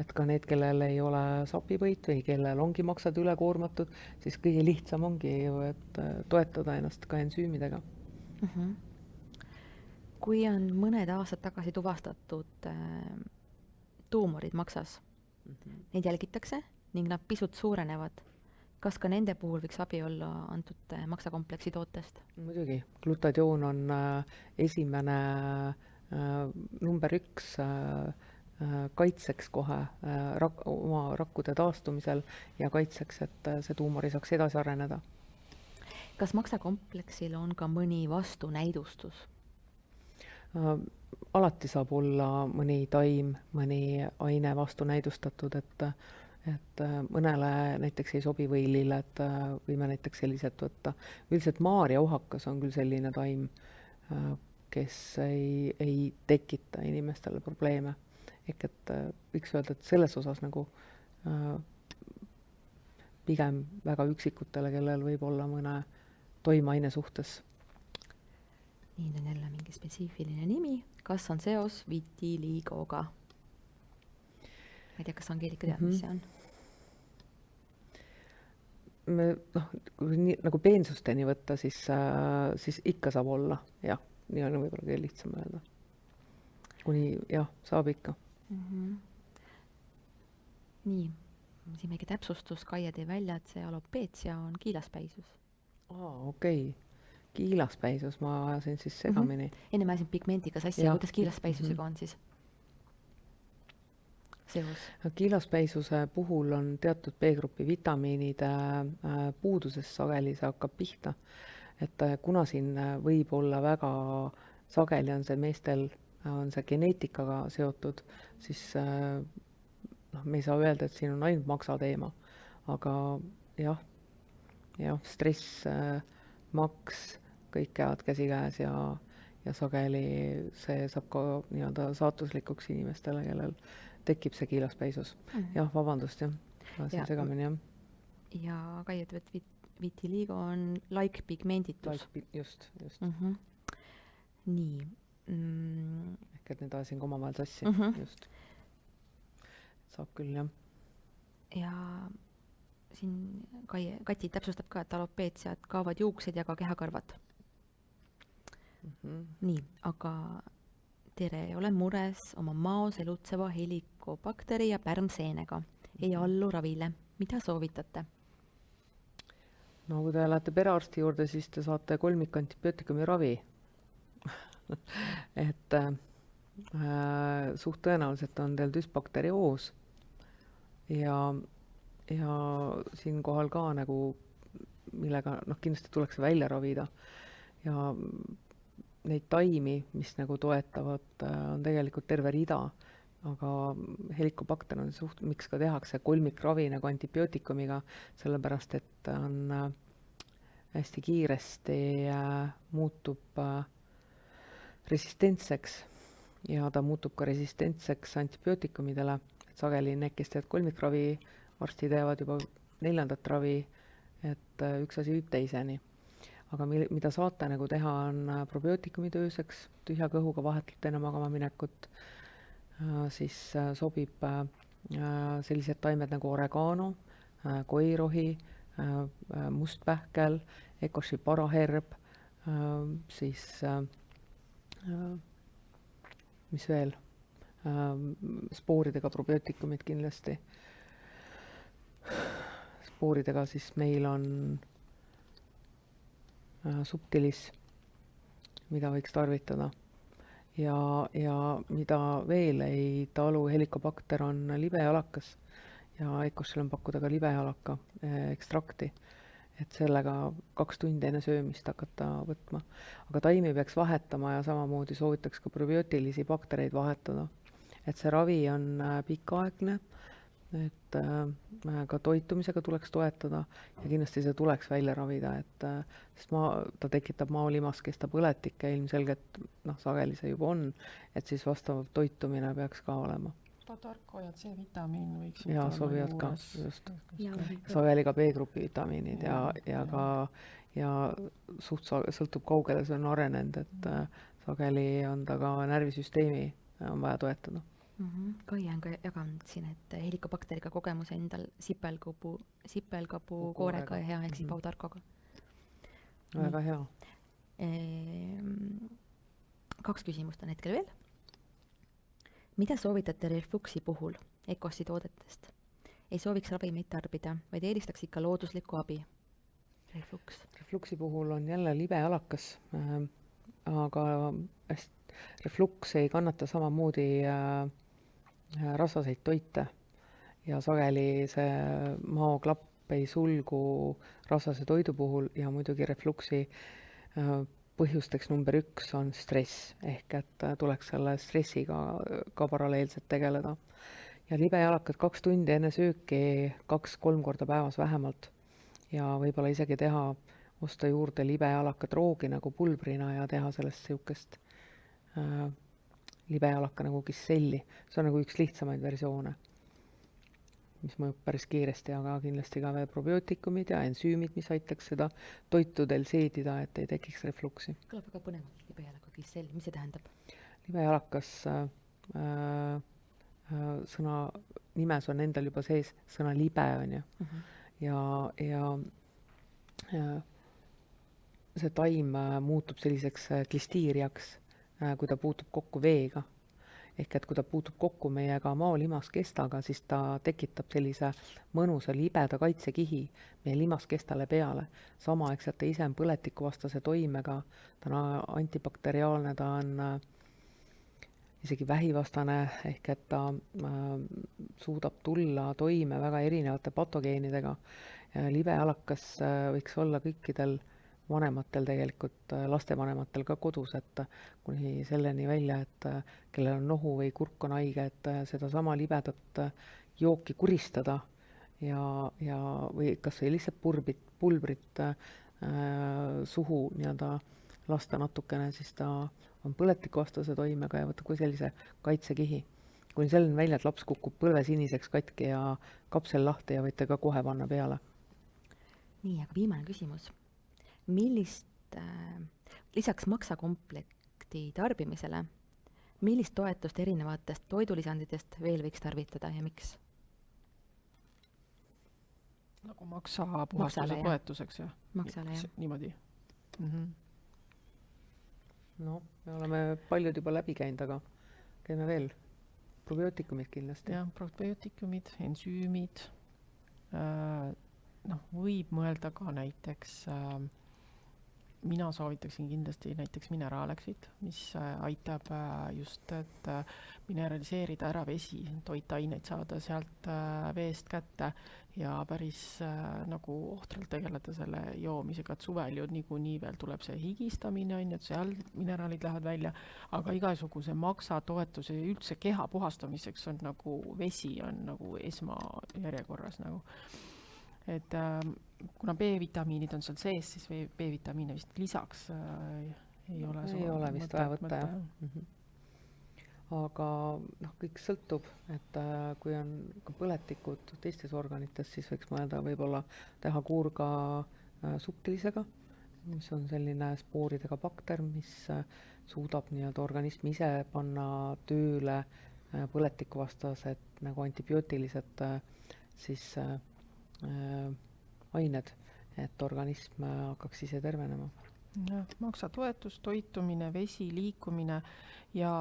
et ka need, kellel ei ole sapipõit või kellel ongi maksad ülekoormatud, siis kõige lihtsam ongi ju, et toetada ennast ka ensüümidega. Kui on mõned aastad tagasi tuvastatud tuumorid maksas, neid jälgitakse ning nad pisut suurenevad. Kas ka nende puhul võiks abi olla antud maksakompleksi tootest? Muidugi, glutadioon on esimene number 1 kaitseks kohe oma rakkude taastumisel ja kaitseks, et see tuumor ei saaks edasi areneda. Kas maksakompleksil on ka mõni vastunäidustus? Alati saab olla mõni taim, mõni aine vastunäidustatud, et mõnele näiteks ei sobi võililled, võime näiteks sellised võtta. Üldiselt maarjauhakas on küll selline taim, kes ei tekita inimestele probleeme. Ehk et võiks öelda, et selles osas nagu pigem väga üksikutele, kellel võib olla mõne toimeaine suhtes. Nii on jälle mingi spetsiifiline nimi. Kas on seos vitiliigoga? Ma ei tea, kas Angeelika tead, mis see on? Kui nagu peensusteni võtta, siis ikka saab olla. Jah, nii on võib-olla kõige lihtsam öelda. Kuni jah, saab ikka. Nii, siin väike täpsustus. Kaie tõi välja, et see alopeetsia on kiilaspäisus. Okei. Kiilaspäisus ma ajasin siis segamini. Enne ma ajasin pigmendiga sassi, kuidas kiilaspäisusega on siis seos? Kiilaspäisuse puhul on teatud B-grupi vitamiinide puudusest sageli see hakkab pihta. Et kuna siin võib olla väga sageli on see meestel, on see geneetikaga seotud, siis me ei saa öelda, et siin on ainult maksateema. Aga jah, stress, maks, kõik käivad käsikäes ja sageli see saab ka nii-öelda saatuslikuks inimestele, kellel tekib see kiilaspäisus. Jah, vabandust, siin segamini, jah. Ja Kai ütleb, et vitiliigo on like-pigmenditus. Just. Nii. Ehk et need ajasin ka omavahel sassi, just. Saab küll, jah. Ja siin Kati täpsustab ka, et alopeetsiad kaovad juuksed ja ka kehakarvad. Nii, aga tere, olen mures oma maos elutseva helikobakteri ja pärmseenega. Ei allu ravile. Mida soovitate? No kui te lähete perearsti juurde, siis te saate 3 antibiootikumi ravi. Et suht tõenäoliselt on teil düsbakterioos ja siinkohal ka nagu, millega kindlasti tuleks välja ravida. Ja neid taimi, mis nagu toetavad, on tegelikult terve rida, aga helikobakter on suht, miks ka tehakse kolmikravi nagu antibiootikumiga, sellepärast et on hästi kiiresti muutub resistentseks ja ta muutub ka resistentseks antibiootikumidele. Sageli need, kes teevad kolmikravi, varsti teevad juba 4. ravi, et üks asi viib teiseni. Aga mida saate nagu teha, on probiootikumid ööseks, tühja kõhuga vahetult enne magama minekut. Siis sobib sellised taimed nagu oregano, koirohi, mustpähkel, ekoši paraherb, siis mis veel? Spooridega probiootikumid kindlasti. Spooridega siis meil on subtilis, mida võiks tarvitada. Ja mida veel ei talu helikobakter on libejalakas ja ekošil on pakkuda ka libejalaka ekstrakti, et sellega 2 tundi enne söömist hakata võtma. Aga taimi peaks vahetama ja samamoodi soovitaks ka probiootilisi baktereid vahetada. Et see ravi on pikaaegne et ka toitumisega tuleks toetada ja kindlasti see tuleks välja ravida, et sest ta tekitab maolimaskesta põletikke ilmselgelt, sageli see juba on, et siis vastav toitumine peaks ka olema. Tatarko ja C-vitamiin võiks Ja olla sobivad ka, juures. just. Ja, Sageli ka B-grupi vitamiinid Ja, ja suht sõltub kaugele see on arenenud, et sageli on ta ka närvisüsteemi on vaja toetada. Kai on ka jaganud siin, et helikobakteriga kogemus endal sipelgapu Koorega. koorega ja hea, ehk siis pautarkoga. Väga hea. 2 küsimust on hetkel veel. Mida soovitate refluksi puhul EKOS-i toodetest? Ei sooviks ravimeid tarbida, vaid eelistaks ikka looduslikku abi. Refluksi puhul on jälle libe alakas, aga refluks ei kannata samamoodi rasvaseid toite ja sageli see maoklapp ei sulgu rasvase toidu puhul ja muidugi refluksi põhjusteks number 1 on stress, ehk et tuleks selle stressiga ka paralleelselt tegeleda. Ja libejalakad 2 tundi enne sööki 2-3 korda päevas vähemalt ja võib-olla isegi osta juurde libejalakat roogi nagu pulbrina ja teha sellest sihukest libejalaka nagu kisselli. See on nagu üks lihtsamaid versioone, mis mõjub päris kiiresti, aga kindlasti ka veel probiootikumid ja ensüümid, mis aitaks seda toitudel seedida, et ei tekiks refluksi. Kõlab väga põnevalt, libejalaka kissell, mis see tähendab? Libejalakas sõna nimes on endal juba sees sõna libe on ju. Ja see taim muutub selliseks klistiiriaks, kui ta puutub kokku veega. Ehk et kui ta puutub kokku meiega maolimaskestaga, siis ta tekitab sellise mõnusa libeda kaitsekihi meie limaskestale peale. Samaaegselt ta ise on põletikuvastase toimega, ta on antibakteriaalne, ta on isegi vähivastane, ehk et ta suudab tulla toime väga erinevate patogeenidega. Libejalakas võiks olla kõikidel vanematel tegelikult, lastevanematel ka kodus, et kuni selleni välja, et kellel on nohu või kurk on haige, et seda sama libedat jooki kuristada ja või kas või lihtsalt pulbrit suhu nii-öelda lasta natukene, siis ta on põletikuvastase toimega ja võtab kui sellise kaitsekihi. Kuni selleni välja, et laps kukub põlve siniseks katki ja kapsel lahti ja võite ka kohe panna peale. Nii, aga viimane küsimus. Millist, lisaks maksakomplekti tarbimisele, millist toetust erinevatest toidulisanditest veel võiks tarvitada ja miks? Nagu maksapuhastuse toetuseks, jah? Maksale, jah. Niimoodi. No, me oleme paljud juba läbi käinud, aga käime veel. Probiootikumid kindlasti. Jah, probiootikumid, ensüümid. Võib mõelda ka näiteks, mina soovitaksin kindlasti näiteks mineraaleksit, mis aitab just, et mineraliseerida ära vesi, toitaineid saada sealt veest kätte ja päris nagu ohtralt tegeleda selle joomisega, et suvel ju niikuinii veel tuleb see higistamine, et seal mineraalid lähevad välja, aga igasuguse maksatoetus ja üldse keha puhastamiseks on nagu vesi on nagu esmajärjekorras nagu. Et kuna B-vitamiinid on seal sees, siis B-vitamiine vist lisaks ei ole vist vaja võtta. Aga kõik sõltub, et kui on ka põletikud teistes organites, siis võiks mõelda võib-olla teha kuurga subtilisega, mis on selline spooridega bakter, mis suudab nii-öelda organismi ise panna tööle põletikuvastased nagu antibiootilised siis ained, et organism hakkaks ise tervenema. Maksatoetus, toitumine, vesi, liikumine ja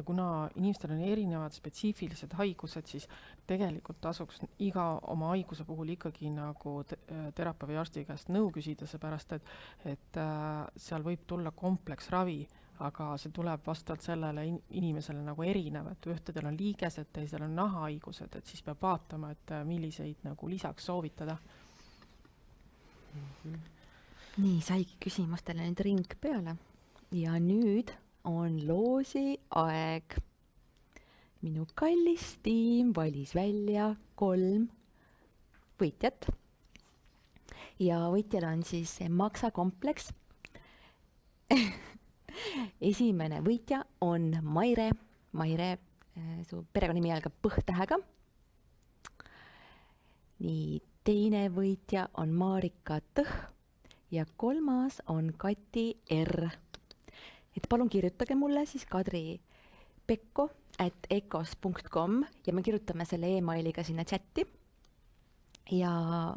kuna inimestel on erinevad spetsiifilised haigused, siis tegelikult tasuks iga oma haiguse puhul ikkagi nagu terapeuti arsti käest nõu küsida, seepärast, et seal võib tulla kompleksravi, aga see tuleb vastavalt sellele inimesele nagu erinev, et ühtedel on liigesed, teisel on nahahaigused, et siis peab vaatama, et milliseid nagu lisaks soovitada. Nii, saigi küsimustele nüüd ring peale ja nüüd on loosi aeg. minu kallis tiim valis välja 3 võitjat. Ja võitjal on siis maksakompleks. Esimene võitja on Maire. Maire, su perekonnanimi algab P-tähega. Nii, teine võitja on Marika Tõh ja 3. on Kati R. Et palun kirjutage mulle siis Kadri pekko@ecos.com ja me kirjutame selle emailiga sinna chatti. Ja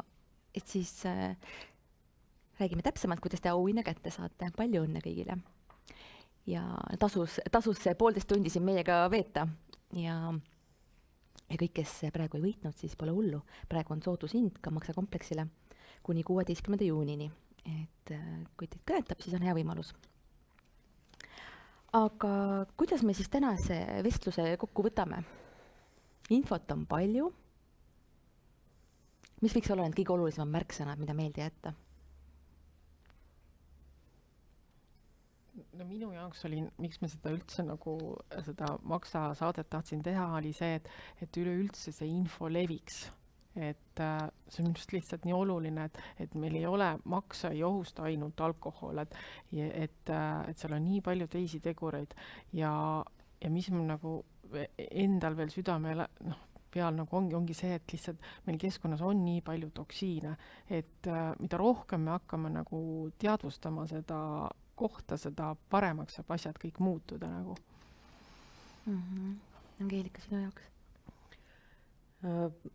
et siis räägime täpsemalt, kuidas te auhinna kätte saate. Palju õnne kõigile. Ja tasus see 1,5 tundi siin meiega veeta. Ja kõik, kes praegu ei võitnud, siis pole hullu. Praegu on soodushind ka maksakompleksile kuni 16. juunini. Et kui teid kõnetab, siis on hea võimalus. Aga kuidas me siis tänase vestluse kokku võtame? Infot on palju. Mis võiks olla need kõige olulisemad märksõnad, mida meelde jätta? No minu jaoks oli, miks me seda üldse nagu seda maksasaadet tahtsin teha, oli see, et üleüldse see info leviks. Et see on just lihtsalt nii oluline, et meil ei ole maksa ei ohusta ainult alkohol, et seal on nii palju teisi tegureid ja mis mul nagu endal veel südamele peal nagu ongi see, et lihtsalt meil keskkonnas on nii palju toksiine, et mida rohkem me hakkame nagu teadvustama seda kohta, seda paremaks saab asjad kõik muutuda nagu. Angeelika, sinu jaoks?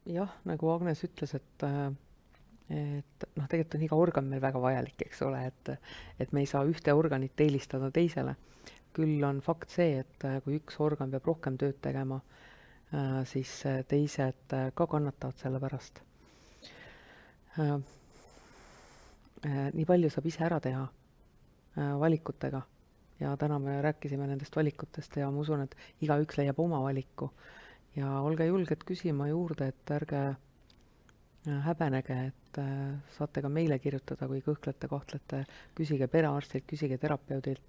Jah, nagu Agnes ütles, et tegelikult on iga organ meil väga vajalik, eks ole, et me ei saa ühte organit eelistada teisele. Küll on fakt see, et kui üks organ peab rohkem tööd tegema, siis teised ka kannatavad selle pärast. Nii palju saab ise ära teha valikutega ja täna me rääkisime nendest valikutest ja ma usun, et igaüks leiab oma valiku ja olge julged küsima juurde, et ärge häbenege, et saate ka meile kirjutada, kui kõhklete, kahtlete, küsige perearstilt, küsige terapeudilt,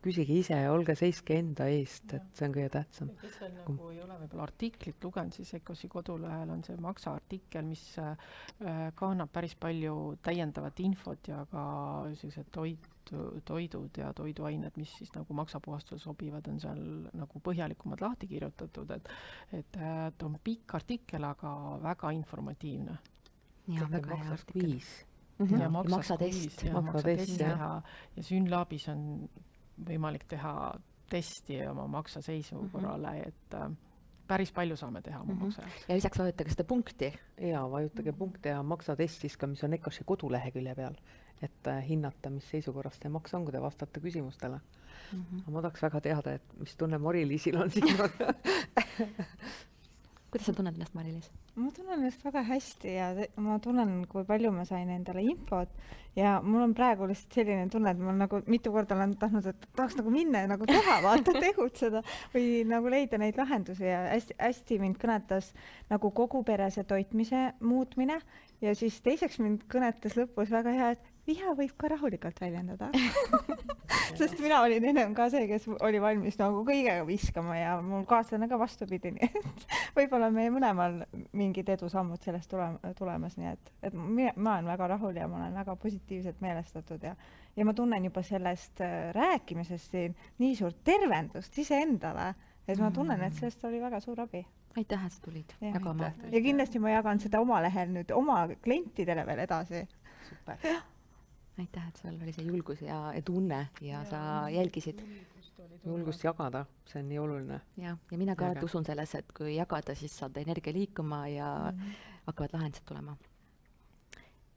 küsige ise ja olge seiske enda eest, et see on kõige tähtsam. Kes veel nagu ei ole võib-olla artiklit lugenud, siis ECOS-i kodulehel on see maksaartikkel, mis ka annab päris palju täiendavat infot ja ka sellised toidud ja toiduained, mis siis nagu maksapuhastusele sobivad, on seal nagu põhjalikumad lahti kirjutatud, et on pikk artikkel, aga väga informatiivne. Ja väga hea artikkel. Ja maksatest ja Synlabis on võimalik teha testi oma maksaseisu korrale, et päris palju saame teha oma maksa. Ja lisaks vajutage seda punkti. Ja vajutage punkti ja maksatest siis ka, mis on ECOS-i kodulehekülje peal, et hinnata, mis seisukorrast te maks on, kui te vastate küsimustele. Ma tahaks väga teada, et mis tunne Mari-Liisil on siin. Kuidas sa tunned ennast, Mari-Liis? Ma tunnen ennast väga hästi ja ma tunnen, kui palju ma sain endale infot ja mul on praegu lihtsalt selline tunne, et ma nagu mitu korda olen tahtnud, et tahaks nagu minna ja nagu teha, vaata, tegutseda või nagu leida neid lahendusi ja hästi mind kõnetas nagu kogu perese toitmise muutmine ja siis teiseks mind kõnetas lõpus väga hea, et viha võib ka rahulikult väljendada. Sest mina olin ennem ka see, kes oli valmis nagu kõigega viskama ja mul kaaslane ka vastupidi, nii et võib-olla meie mõlemal mingid edusammud sellest tulemas, nii et ma olen väga rahul ja ma olen väga positiivselt meelestatud ja ma tunnen juba sellest rääkimisest siin nii suurt tervendust iseendale, et ma tunnen, et sellest oli väga suur abi. Aitäh, et sa tulid. Ja kindlasti ma jagan seda oma lehel nüüd oma klientidele veel edasi. Super. Aitäh, et sul oli see julgus ja tunne ja sa jälgisid. Julgust jagada, see on nii oluline. Ja mina ka usun selles, et kui jagada, siis saad energia liikuma ja hakkavad lahendused tulema.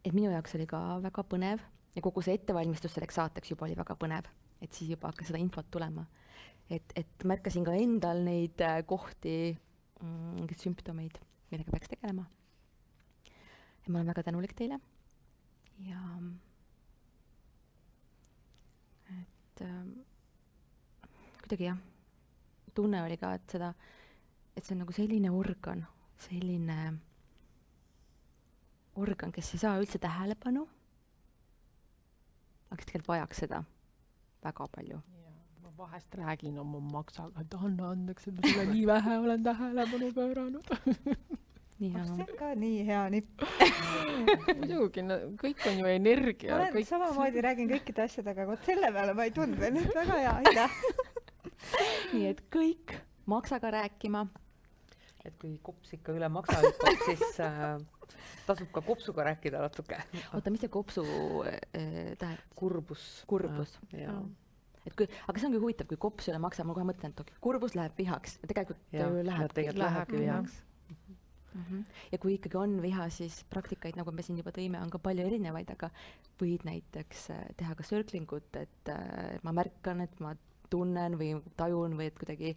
Et minu jaoks oli ka väga põnev ja kogu see ettevalmistus selleks saateks juba oli väga põnev, et siis juba hakkas seda infot tulema. Et märkasin ka endal neid kohti, sümptomeid, millega peaks tegelema. Ja ma olen väga tänulik teile ja kuidagi jah, tunne oli ka, et see on nagu selline organ, kes ei saa üldse tähelepanu, aga tegelikult vajaks seda väga palju. Ma vahest räägin oma maksaga, et anna andeks, et ma sulle nii vähe olen tähelepanu pööranud. see on ka nii hea nipp. Muidugi, kõik on ju energia. Ma samamoodi räägin kõikide asjadega, aga selle peale ma ei tundnud veel, nüüd väga hea, aitäh. Nii et kõik maksaga rääkima. Et kui kops ikka üle maksa hüppab, siis tasub ka kopsuga rääkida natuke. Oota, mis see kopsu tähendab? Kurbus. Ja. Aga see ongi huvitav, kui kops üle maksa, ma kohe mõtlen, et kurbus läheb vihaks. Tegelikult lähebki vihaks. Ja kui ikkagi on viha, siis praktikaid, nagu me siin juba tõime, on ka palju erinevaid, aga võid näiteks teha ka circlingut, et ma märkan, et ma tunnen või tajun või et kuidagi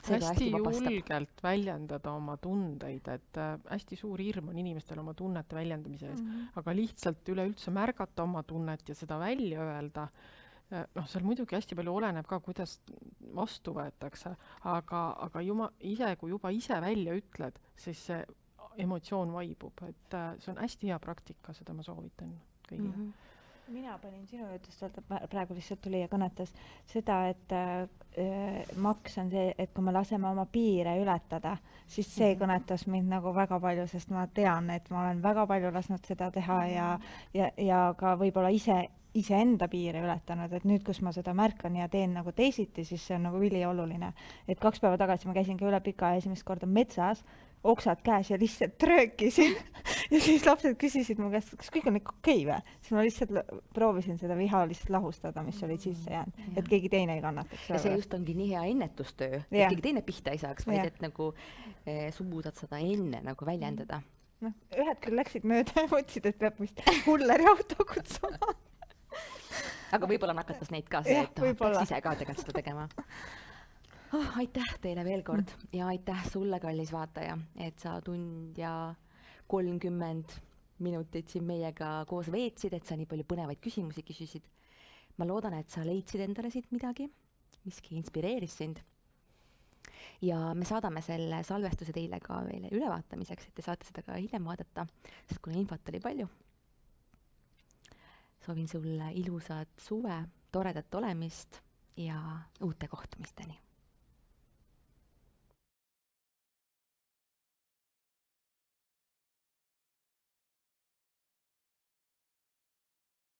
hästi julgelt väljendada oma tundeid, et hästi suur hirm on inimestel oma tunnete väljendamise ees, aga lihtsalt üleüldse märgata oma tunnet ja seda välja öelda, seal muidugi hästi palju oleneb ka, kuidas vastu võetakse, aga kui juba ise välja ütled, siis see emotsioon vaibub, et see on hästi hea praktika, seda ma soovitan kõigile. Mina panin sinu jutust öelda, praegu lihtsalt tuli ja kõnetas seda, et maks on see, et kui me laseme oma piire ületada, siis see kõnetas mind nagu väga palju, sest ma tean, et ma olen väga palju lasknud seda teha ja ka võib-olla iseenda piire ületanud, et nüüd, kus ma seda märkan ja teen nagu teisiti, siis see on nagu ülioluline. Et 2 päeva tagasi ma käisingi üle pika esimest korda metsas, oksad käes ja lihtsalt tröökisin ja siis lapsed küsisid mu käest, kas kõik on ikka okei või? Siis ma lihtsalt proovisin seda viha lihtsalt lahustada, mis oli sisse jäänud, et keegi teine ei kannataks. Ja see just ongi nii hea ennetustöö, et keegi teine pihta ei saaks, vaid et nagu suudad seda enne nagu väljendada. Ühed küll läksid mööda ja mõtlesid, et peab vist hulleri auto kutsuma. Aga võib-olla nakatas neid ka see, et peaks ise ka tegelikult seda tegema. Aitäh teile veel kord ja aitäh sulle, kallis vaataja, et sa 1 tund ja 30 minutit siin meiega koos veetsid, et sa nii palju põnevaid küsimusi küsisid. Ma loodan, et sa leidsid endale siit midagi, miski inspireeris sind. Ja me saadame selle salvestuse teile ka veel ülevaatamiseks, et te saate seda ka hiljem vaadata, sest kuna infot oli palju. Soovin sulle ilusat suve, toredat olemist ja uute kohtumisteni.